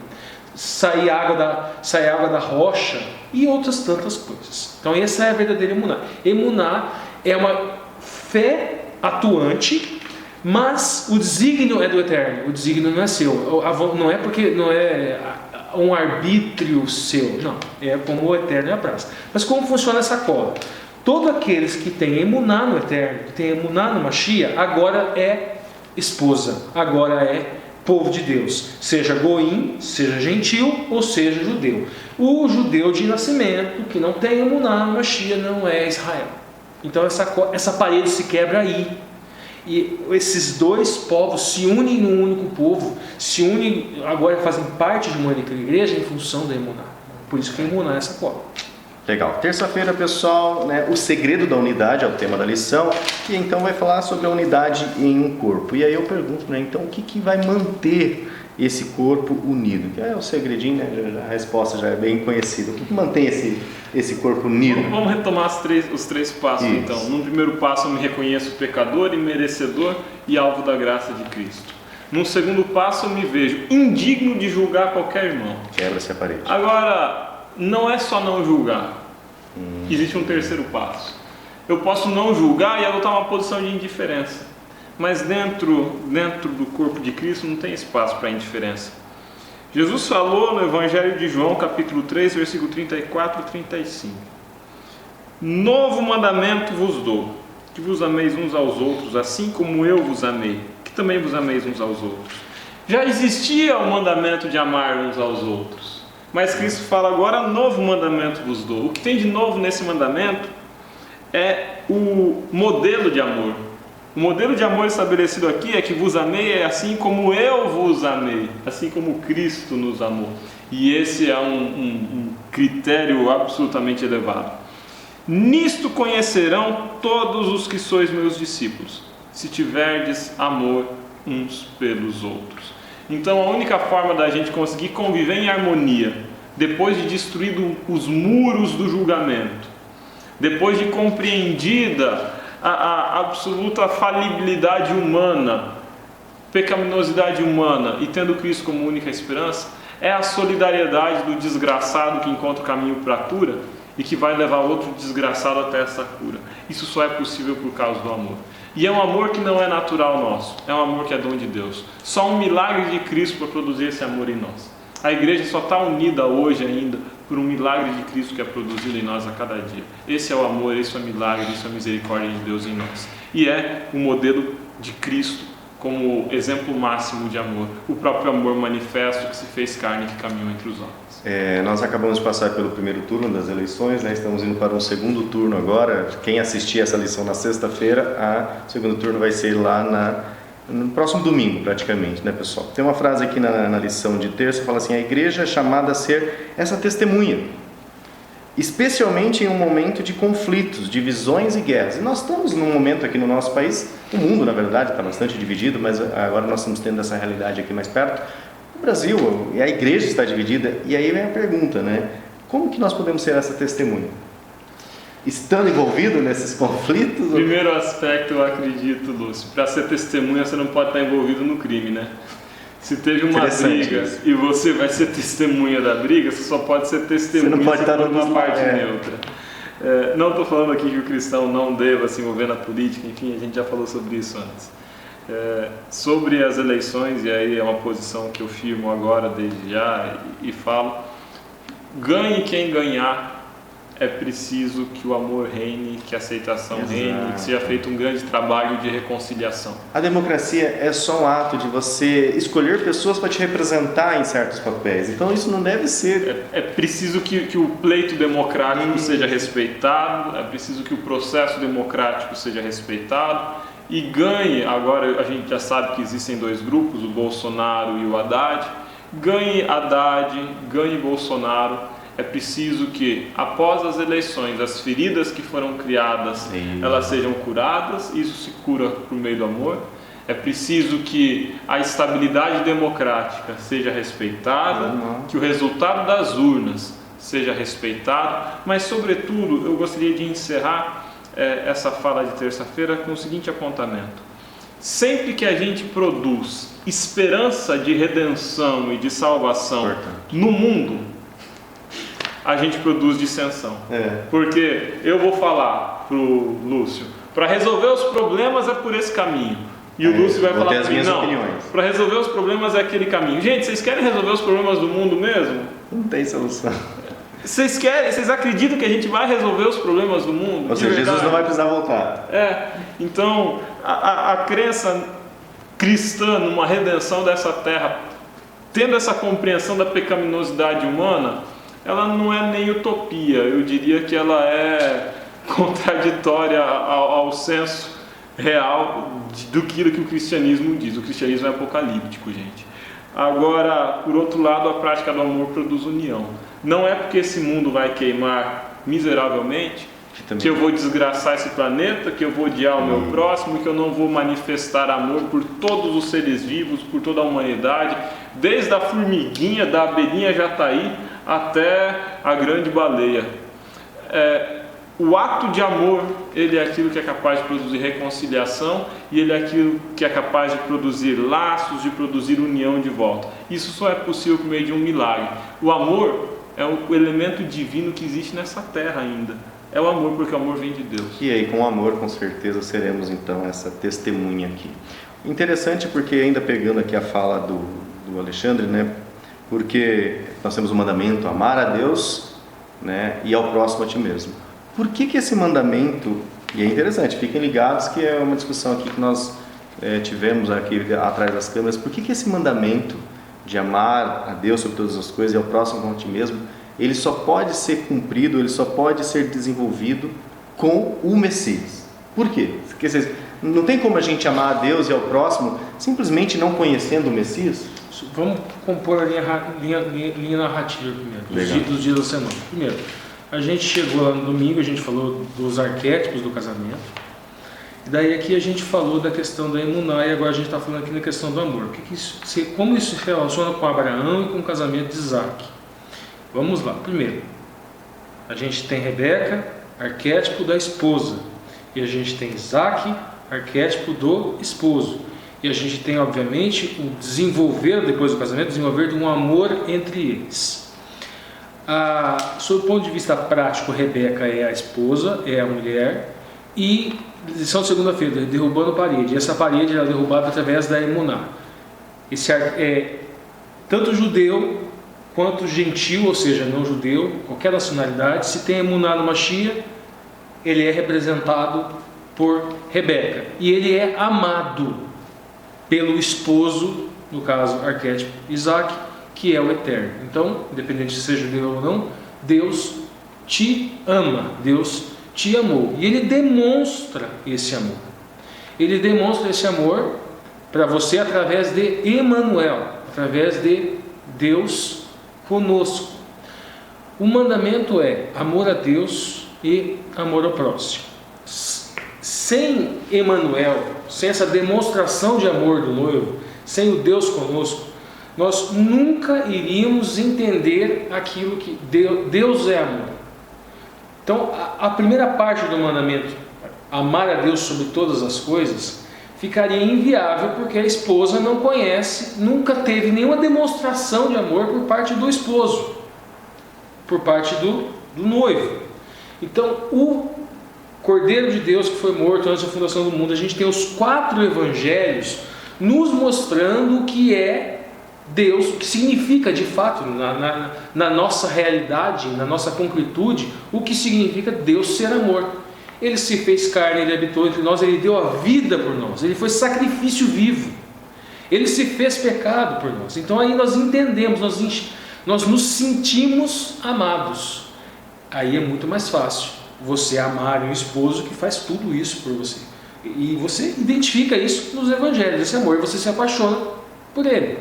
Sair água da rocha e outras tantas coisas. Então essa é a verdadeira emuná. Emuná é uma fé atuante, mas o desígnio é do Eterno. O desígnio não é seu. Não é porque não é um arbítrio seu. Não, é como o Eterno apraz. Mas como funciona essa cola? Todos aqueles que têm emuná no Eterno, que têm emuná no Mashiach, agora é esposa, agora é povo de Deus, seja goim, seja gentil ou seja judeu. O judeu de nascimento que não tem emuná no Mashiach não é Israel. Então essa parede se quebra aí. E esses dois povos se unem num único povo, se unem, agora fazem parte de uma única igreja em função da emuná. Por isso que a emuná é essa cola. Legal. Terça-feira, pessoal, né, o segredo da unidade é o tema da lição, e então vai falar sobre a unidade em um corpo. E aí eu pergunto, né, então o que vai manter esse corpo unido? Que é o segredinho, né? A resposta já é bem conhecida. O que mantém esse corpo unido? Vamos retomar os três passos. Isso. Então. No primeiro passo eu me reconheço pecador e merecedor e alvo da graça de Cristo. No segundo passo eu me vejo indigno de julgar qualquer irmão. Quebra-se a parede. Agora, não é só não julgar. Existe um terceiro passo. Eu posso não julgar e adotar uma posição de indiferença. Mas dentro do corpo de Cristo não tem espaço para indiferença. Jesus falou no Evangelho de João, capítulo 3, versículo 34 e 35. Novo mandamento vos dou, que vos ameis uns aos outros, assim como eu vos amei, que também vos ameis uns aos outros. Já existia o mandamento de amar uns aos outros. Mas Cristo fala agora, novo mandamento vos dou. O que tem de novo nesse mandamento é o modelo de amor. O modelo de amor estabelecido aqui é que vos amei é assim como eu vos amei, assim como Cristo nos amou. E esse é um critério absolutamente elevado. Nisto conhecerão todos os que sois meus discípulos, se tiverdes amor uns pelos outros. Então a única forma da gente conseguir conviver em harmonia, depois de destruído os muros do julgamento, depois de compreendida a absoluta falibilidade humana, pecaminosidade humana, e tendo Cristo como única esperança, é a solidariedade do desgraçado que encontra o caminho para a cura e que vai levar outro desgraçado até essa cura. Isso só é possível por causa do amor. E é um amor que não é natural nosso, é um amor que é dom de Deus. Só um milagre de Cristo para produzir esse amor em nós. A igreja só está unida hoje ainda por um milagre de Cristo que é produzido em nós a cada dia. Esse é o amor, esse é o milagre, esse é a misericórdia de Deus em nós. E é o modelo de Cristo como exemplo máximo de amor. O próprio amor manifesto que se fez carne e que caminhou entre os homens. Nós acabamos de passar pelo primeiro turno das eleições, né? Estamos indo para um segundo turno agora. Quem assistir essa lição na sexta-feira, o segundo turno vai ser lá no próximo domingo, praticamente, né, pessoal? Tem uma frase aqui na lição de terça, fala assim: a igreja é chamada a ser essa testemunha, especialmente em um momento de conflitos, divisões e guerras. E nós estamos num momento aqui no nosso país, o mundo, na verdade, está bastante dividido, mas agora nós estamos tendo essa realidade aqui mais perto. O Brasil, e a igreja está dividida, e aí vem a pergunta, né? Como que nós podemos ser essa testemunha? Estando envolvido nesses conflitos? Primeiro aspecto, eu acredito, Lúcio, para ser testemunha você não pode estar envolvido no crime, né? Se teve uma briga e você vai ser testemunha da briga, você só pode ser testemunha você não pode estar numa parte neutra. Não estou falando aqui que o cristão não deva se envolver na política, enfim, a gente já falou sobre isso antes. Sobre as eleições, e aí é uma posição que eu firmo agora desde já e falo: ganhe quem ganhar, é preciso que o amor reine, que a aceitação reine, que seja feito um grande trabalho de reconciliação. A democracia é só um ato de você escolher pessoas para te representar em certos papéis. Então isso não deve ser... É preciso que o pleito democrático seja respeitado, é preciso que o processo democrático seja respeitado e ganhe. Agora a gente já sabe que existem dois grupos, o Bolsonaro e o Haddad. Ganhe Haddad, ganhe Bolsonaro. É preciso que, após as eleições, as feridas que foram criadas, elas sejam curadas. Isso se cura por meio do amor. É preciso que a estabilidade democrática seja respeitada, que o resultado das urnas seja respeitado. Mas, sobretudo, eu gostaria de encerrar essa fala de terça-feira com o seguinte apontamento. Sempre que a gente produz esperança de redenção e de salvação no mundo, a gente produz dissensão. Porque eu vou falar para o Lúcio, para resolver os problemas é por esse caminho. E o Lúcio vai falar para mim, não, para resolver os problemas é aquele caminho. Gente, vocês querem resolver os problemas do mundo mesmo? Não tem solução. Vocês acreditam que a gente vai resolver os problemas do mundo? Ou seja, Jesus não vai precisar voltar. Então, a crença cristã numa redenção dessa terra, tendo essa compreensão da pecaminosidade humana, ela não é nem utopia, eu diria que ela é contraditória ao senso real do que o cristianismo diz. O cristianismo é apocalíptico, gente. Agora, por outro lado, a prática do amor produz união. Não é porque esse mundo vai queimar miseravelmente que eu vou desgraçar esse planeta, que eu vou odiar o meu próximo, que eu não vou manifestar amor por todos os seres vivos, por toda a humanidade, desde a formiguinha, da abelhinha jataí até a grande baleia. O ato de amor, ele é aquilo que é capaz de produzir reconciliação, e ele é aquilo que é capaz de produzir laços, de produzir união de volta. Isso só é possível por meio de um milagre. O amor é o elemento divino que existe nessa terra ainda. É o amor, porque o amor vem de Deus. E aí, com o amor, com certeza, seremos então essa testemunha aqui. Interessante porque, ainda pegando aqui a fala do Alexandre, né? Porque nós temos o mandamento, amar a Deus, né? E ao próximo a ti mesmo. Por que esse mandamento, e é interessante, fiquem ligados que é uma discussão aqui que nós tivemos aqui atrás das câmeras, por que esse mandamento de amar a Deus sobre todas as coisas e ao próximo como a ti mesmo, ele só pode ser cumprido, ele só pode ser desenvolvido com o Messias? Por quê? Porque não tem como a gente amar a Deus e ao próximo simplesmente não conhecendo o Messias? Vamos compor a linha narrativa primeiro, dos dias da semana. Primeiro, a gente chegou lá no domingo, a gente falou dos arquétipos do casamento, e daí aqui a gente falou da questão da emuná, e agora a gente está falando aqui da questão do amor. Como isso se relaciona com Abraão e com o casamento de Isaac? Vamos lá. Primeiro, a gente tem Rebeca, arquétipo da esposa, e a gente tem Isaac, arquétipo do esposo, e a gente tem, obviamente, o desenvolver, depois do casamento, desenvolver de um amor entre eles. Sob o ponto de vista prático, Rebeca é a esposa, é a mulher, e lição de segunda-feira, derrubando parede. E essa parede é derrubada através da emuná. Tanto judeu quanto gentil, ou seja, não judeu, qualquer nacionalidade, se tem emuná no Mashiach, ele é representado por Rebeca. E ele é amado pelo esposo, no caso, arquétipo Isaac, que é o eterno. Então, independente de ser judeu ou não, Deus te ama, Deus te amou. E Ele demonstra esse amor. Ele demonstra esse amor para você através de Emanuel, através de Deus conosco. O mandamento é amor a Deus e amor ao próximo. Sem Emanuel, sem essa demonstração de amor do noivo, sem o Deus conosco, nós nunca iríamos entender aquilo que Deus é amor. Então, a primeira parte do mandamento, amar a Deus sobre todas as coisas, ficaria inviável porque a esposa não conhece, nunca teve nenhuma demonstração de amor por parte do esposo, por parte do noivo. Então, o Cordeiro de Deus que foi morto antes da fundação do mundo, a gente tem os 4 evangelhos nos mostrando o que é Deus, o que significa de fato na nossa realidade, na nossa concretude, o que significa Deus ser amor. Ele se fez carne, Ele habitou entre nós, Ele deu a vida por nós, Ele foi sacrifício vivo, Ele se fez pecado por nós. Então aí nós entendemos, nós nos sentimos amados. Aí é muito mais fácil você amar um esposo que faz tudo isso por você, e você identifica isso nos evangelhos, esse amor, você se apaixona por ele.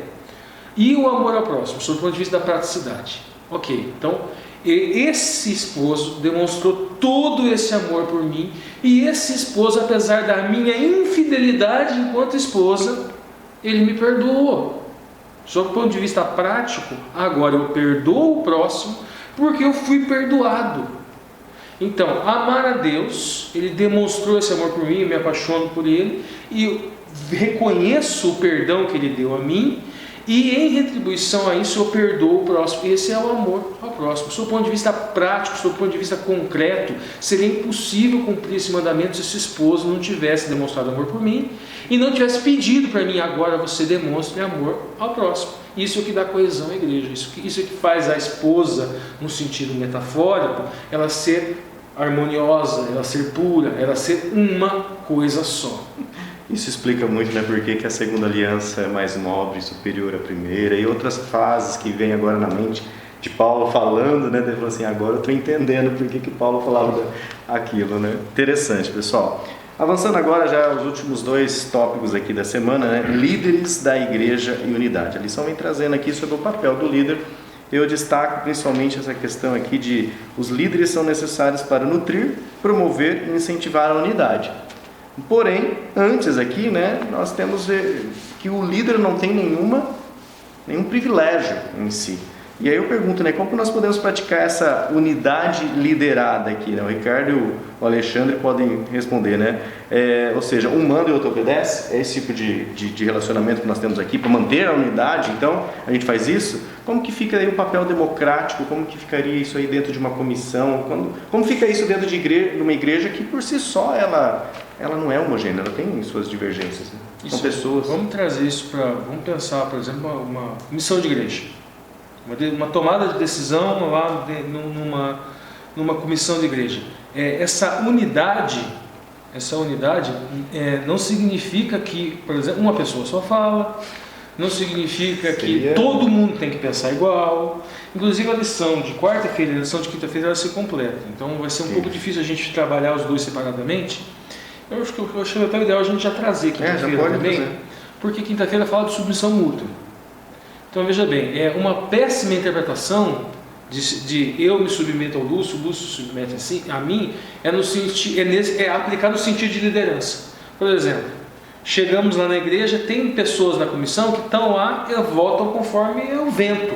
E o amor ao próximo, sob o ponto de vista da praticidade. Ok, então E esse esposo demonstrou todo esse amor por mim, e esse esposo, apesar da minha infidelidade enquanto esposa, ele me perdoou. Sob o ponto de vista prático, agora eu perdoo o próximo porque eu fui perdoado. Então, amar a Deus, Ele demonstrou esse amor por mim, eu me apaixono por Ele, e eu reconheço o perdão que Ele deu a mim, e em retribuição a isso eu perdoo o próximo. Esse é o amor ao próximo. Sob o ponto de vista prático, sob o ponto de vista concreto, seria impossível cumprir esse mandamento se esse esposo não tivesse demonstrado amor por mim e não tivesse pedido para mim: agora você demonstre amor ao próximo. Isso é o que dá coesão à igreja, isso é o que faz a esposa, no sentido metafórico, ela ser harmoniosa, ela ser pura, ela ser uma coisa só. Isso explica muito, né, por que a segunda aliança é mais nobre e superior à primeira, e outras frases que vêm agora na mente de Paulo falando, né, ele falou assim: agora eu estou entendendo por que Paulo falava aquilo, né. Interessante, pessoal. Avançando agora já os últimos 2 tópicos aqui da semana, né, líderes da igreja e unidade. A lição vem trazendo aqui sobre o papel do líder. Eu destaco principalmente essa questão aqui de os líderes são necessários para nutrir, promover e incentivar a unidade. Porém, antes aqui, né, nós temos que o líder não tem nenhum privilégio em si. E aí eu pergunto, né, como que nós podemos praticar essa unidade liderada aqui, né? O Ricardo e o Alexandre podem responder, né? Ou seja, um manda e o outro obedece. É esse tipo de relacionamento que nós temos aqui para manter a unidade. Então, a gente faz isso. Como que fica aí o papel democrático? Como que ficaria isso aí dentro de uma comissão? Como fica isso dentro de uma igreja que por si só ela não é homogênea, ela tem suas divergências, né? São pessoas. Vamos trazer isso vamos pensar, por exemplo, uma missão de igreja. Uma tomada de decisão lá numa comissão de igreja. Essa unidade não significa que, por exemplo, uma pessoa só fala, não significa que todo mundo tem que pensar igual. Inclusive a lição de quarta-feira e a lição de quinta-feira se completa. Então vai ser um pouco difícil a gente trabalhar os dois separadamente. Eu acho até ideal a gente já trazer quinta-feira também, porque quinta-feira fala de submissão mútua. Então veja bem, uma péssima interpretação de eu me submeto ao Lúcio, o Lúcio se submete a mim, é aplicar no sentido de liderança. Por exemplo, chegamos lá na igreja, tem pessoas na comissão que estão lá e votam conforme o vento.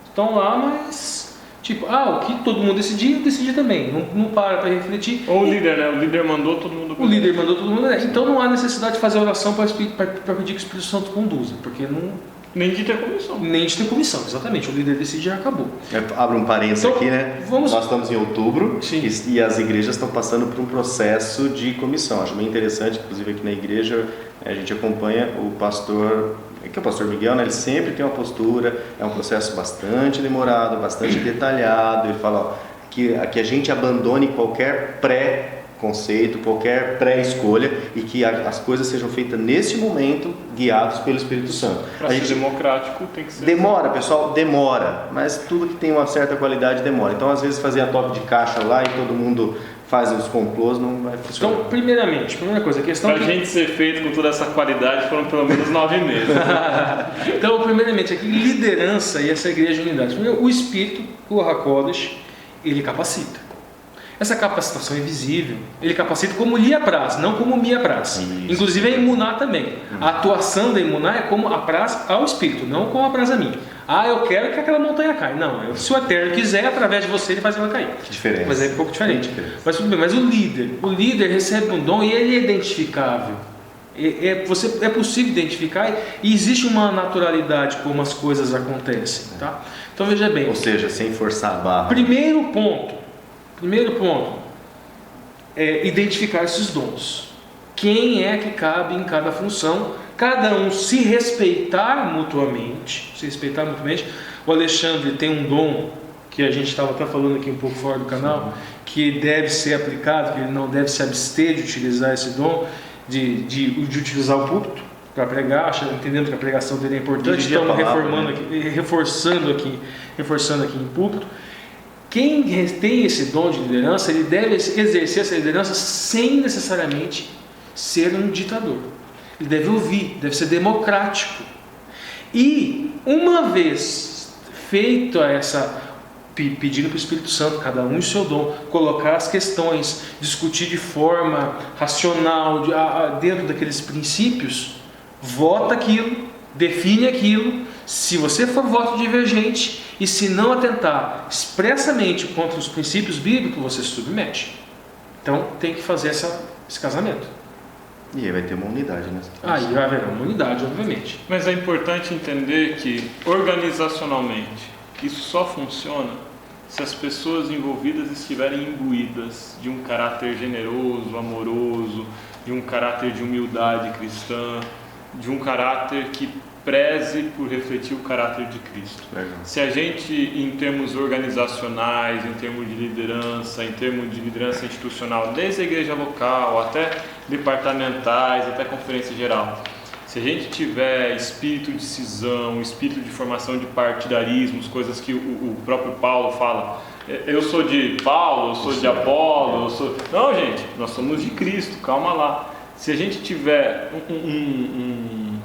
Estão lá, mas o que todo mundo decidir, eu decidi também. Não para refletir. Ou o líder, né? O líder mandou todo mundo. O líder mandou todo mundo. Então não há necessidade de fazer oração para pedir que o Espírito Santo conduza, porque não. Nem de ter comissão. Nem de ter comissão, exatamente. O líder decide e já acabou. Abre um parênteses aqui, né? Nós estamos em outubro. Sim. E as igrejas estão passando por um processo de comissão. Acho bem interessante, inclusive aqui na igreja, a gente acompanha o pastor, que é o pastor Miguel, né? Ele sempre tem uma postura, é um processo bastante demorado, bastante detalhado. Ele fala que a gente abandone qualquer pré-conceito, qualquer pré-escolha, e que as coisas sejam feitas nesse momento, guiados pelo Espírito Santo. Para ser democrático tem que ser. Demora, pessoal, demora, mas tudo que tem uma certa qualidade demora. Então, às vezes, fazer a toque de caixa lá e todo mundo faz os complôs não vai funcionar. Então, primeira coisa, a questão para a gente ser feito com toda essa qualidade foram pelo menos 9 meses. Então, primeiramente, aqui liderança e essa igreja de unidade. Primeiro, o Espírito, o Rakodesh, ele capacita. Essa capacitação é visível. Ele capacita como lhe apraz, não como me apraz. Inclusive a imuná também. A atuação da imuná é como apraz ao Espírito, não como apraz a mim. Eu quero que aquela montanha caia. Não, se o Eterno quiser, através de você, ele faz ela cair. Que diferença. Mas é um pouco diferente. Mas tudo bem, mas o líder recebe um dom e ele é identificável. É possível identificar e existe uma naturalidade como as coisas acontecem. Tá? Então veja bem. Ou seja, sem forçar a barra. Primeiro ponto é identificar esses dons. Quem é que cabe em cada função, cada um se respeitar mutuamente. O Alexandre tem um dom que a gente estava até falando aqui um pouco fora do canal, que deve ser aplicado, que ele não deve se abster de utilizar esse dom, de utilizar o púlpito para pregar, entendendo que a pregação dele é importante. Estamos reforçando aqui em púlpito. Quem tem esse dom de liderança, ele deve exercer essa liderança sem necessariamente ser um ditador. Ele deve ouvir, deve ser democrático. E uma vez feita pedindo para o Espírito Santo, cada um o seu dom, colocar as questões, discutir de forma racional, dentro daqueles princípios, vota aquilo, define aquilo. Se você for voto divergente e se não atentar expressamente contra os princípios bíblicos, você se submete. Então tem que fazer esse casamento. E aí vai ter uma unidade, né? Aí vai haver uma unidade, obviamente. Mas é importante entender que, organizacionalmente, isso só funciona se as pessoas envolvidas estiverem imbuídas de um caráter generoso, amoroso, de um caráter de humildade cristã, de um caráter que preze por refletir o caráter de Cristo. Legal. Se a gente, em termos organizacionais, em termos de liderança institucional, desde a igreja local, até departamentais, até conferência geral, se a gente tiver espírito de cisão, espírito de formação de partidarismos, coisas que o próprio Paulo fala, eu sou de Paulo, eu sou de Apolo, eu sou... Não, gente, nós somos de Cristo, calma lá. Se a gente tiver um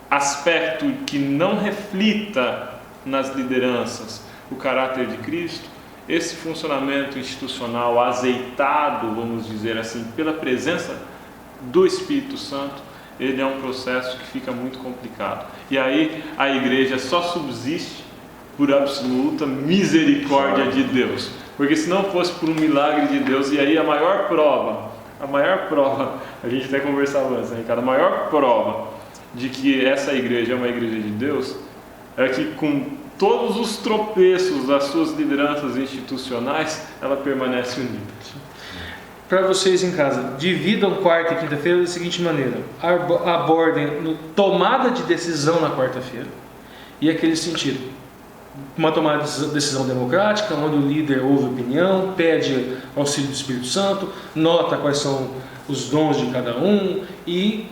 aspecto que não reflita nas lideranças o caráter de Cristo, esse funcionamento institucional azeitado, vamos dizer assim, pela presença do Espírito Santo, ele é um processo que fica muito complicado. E aí a igreja só subsiste por absoluta misericórdia de Deus. Porque se não fosse por um milagre de Deus, e aí a maior prova, a gente até conversava antes, né, Ricardo? A maior prova de que essa igreja é uma igreja de Deus é que, com todos os tropeços das suas lideranças institucionais, ela permanece unida. Para vocês em casa, dividam quarta e quinta-feira da seguinte maneira: abordem tomada de decisão na quarta-feira, e aquele sentido, uma tomada de decisão democrática, onde o líder ouve opinião, pede auxílio do Espírito Santo, nota quais são os dons de cada um e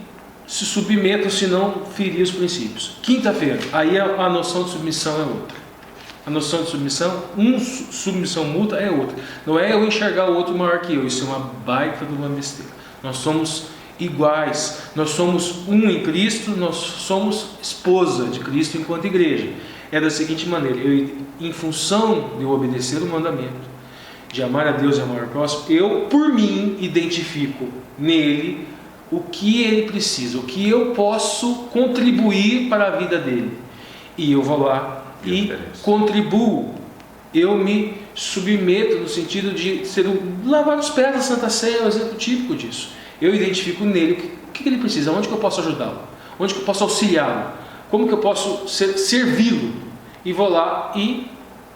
se submetam, se não ferir os princípios. Quinta-feira, aí a noção de submissão é outra. A noção de submissão, submissão mútua é outra. Não é eu enxergar o outro maior que eu, isso é uma baita de uma besteira. Nós somos iguais, nós somos um em Cristo, nós somos esposa de Cristo enquanto igreja. É da seguinte maneira: eu, em função de eu obedecer o mandamento, de amar a Deus e amar o próximo, eu, por mim, identifico nele o que ele precisa, o que eu posso contribuir para a vida dele. E eu vou lá e contribuo, eu me submeto no sentido de ser lavar os pés da Santa Ceia, é um exemplo típico disso. Eu identifico nele o que ele precisa, onde que eu posso ajudá-lo, onde que eu posso auxiliá-lo, como que eu posso servi-lo, e vou lá e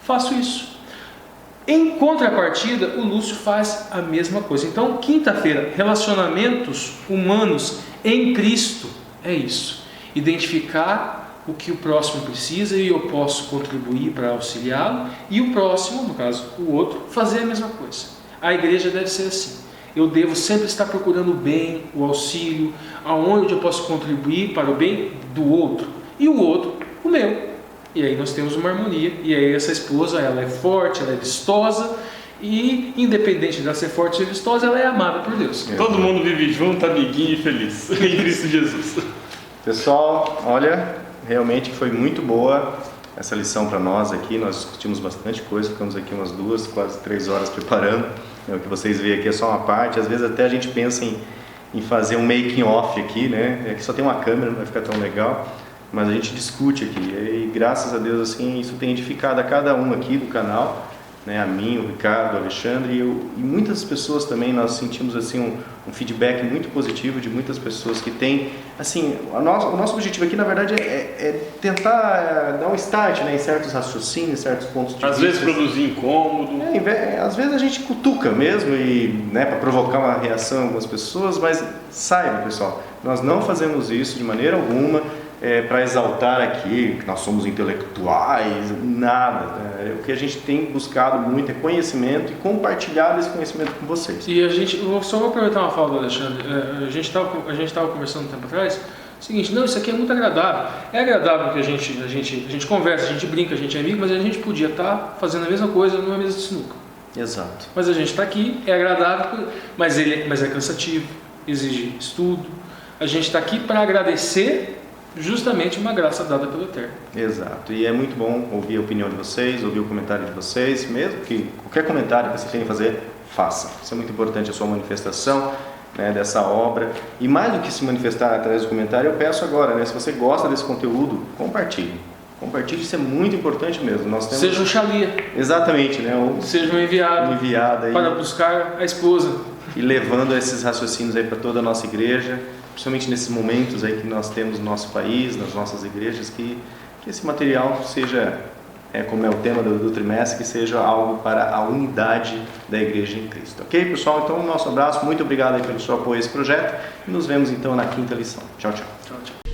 faço isso. Em contrapartida, o Lúcio faz a mesma coisa. Então, quinta-feira, relacionamentos humanos em Cristo, é isso, identificar o que o próximo precisa e eu posso contribuir para auxiliá-lo, e o próximo, no caso o outro, fazer a mesma coisa. A igreja deve ser assim. Eu devo sempre estar procurando o bem, o auxílio, aonde eu posso contribuir para o bem do outro, e o outro, o meu. E aí nós temos uma harmonia, e aí essa esposa, ela é forte, ela é vistosa, e independente de ela ser forte e vistosa, ela é amada por Deus. Todo mundo vive junto, amiguinho e feliz, em Cristo Jesus. Pessoal, olha, realmente foi muito boa essa lição para nós aqui. Nós discutimos bastante coisa, ficamos aqui umas 2, quase 3 horas preparando. O que vocês veem aqui é só uma parte. Às vezes até a gente pensa em fazer um making off aqui, né? Aqui só tem uma câmera, não vai ficar tão legal, mas a gente discute aqui. E graças a Deus, assim, isso tem edificado a cada um aqui do canal, né? A mim, o Ricardo, o Alexandre e muitas pessoas também. Nós sentimos assim um feedback muito positivo de muitas pessoas que têm, assim, o nosso objetivo aqui na verdade é tentar dar um start, né, em certos raciocínios, certos pontos de vista. Às vezes produzir incômodo. Às vezes a gente cutuca mesmo, e, né, para provocar uma reação em algumas pessoas, mas saiba, pessoal, nós não fazemos isso de maneira alguma para exaltar aqui que nós somos intelectuais, nada, né? O que a gente tem buscado muito é conhecimento e compartilhar esse conhecimento com vocês. E a gente, só vou aproveitar uma fala do Alexandre, a gente estava conversando um tempo atrás, o seguinte: não, isso aqui é muito agradável, é agradável que a gente conversa, a gente brinca, a gente é amigo, mas a gente podia estar fazendo a mesma coisa numa mesa de sinuca. Exato. Mas a gente está aqui, é agradável, mas é cansativo, exige estudo. A gente está aqui para agradecer justamente uma graça dada pelo Eterno. Exato, e é muito bom ouvir a opinião de vocês, ouvir o comentário de vocês, mesmo que qualquer comentário que vocês tenham que fazer, faça. Isso é muito importante, a sua manifestação, né, dessa obra. E mais do que se manifestar através do comentário, eu peço agora, né, se você gosta desse conteúdo, compartilhe. Compartilhe, isso é muito importante mesmo. Nós temos... Seja um xalia. Exatamente, né? Seja um enviado aí, para buscar a esposa. E levando esses raciocínios aí para toda a nossa igreja, principalmente nesses momentos aí que nós temos no nosso país, nas nossas igrejas, que esse material seja, como é o tema do trimestre, que seja algo para a unidade da igreja em Cristo. Ok, pessoal? Então, nosso abraço, muito obrigado aí pelo seu apoio a esse projeto e nos vemos então na quinta lição. Tchau, tchau. Tchau, tchau.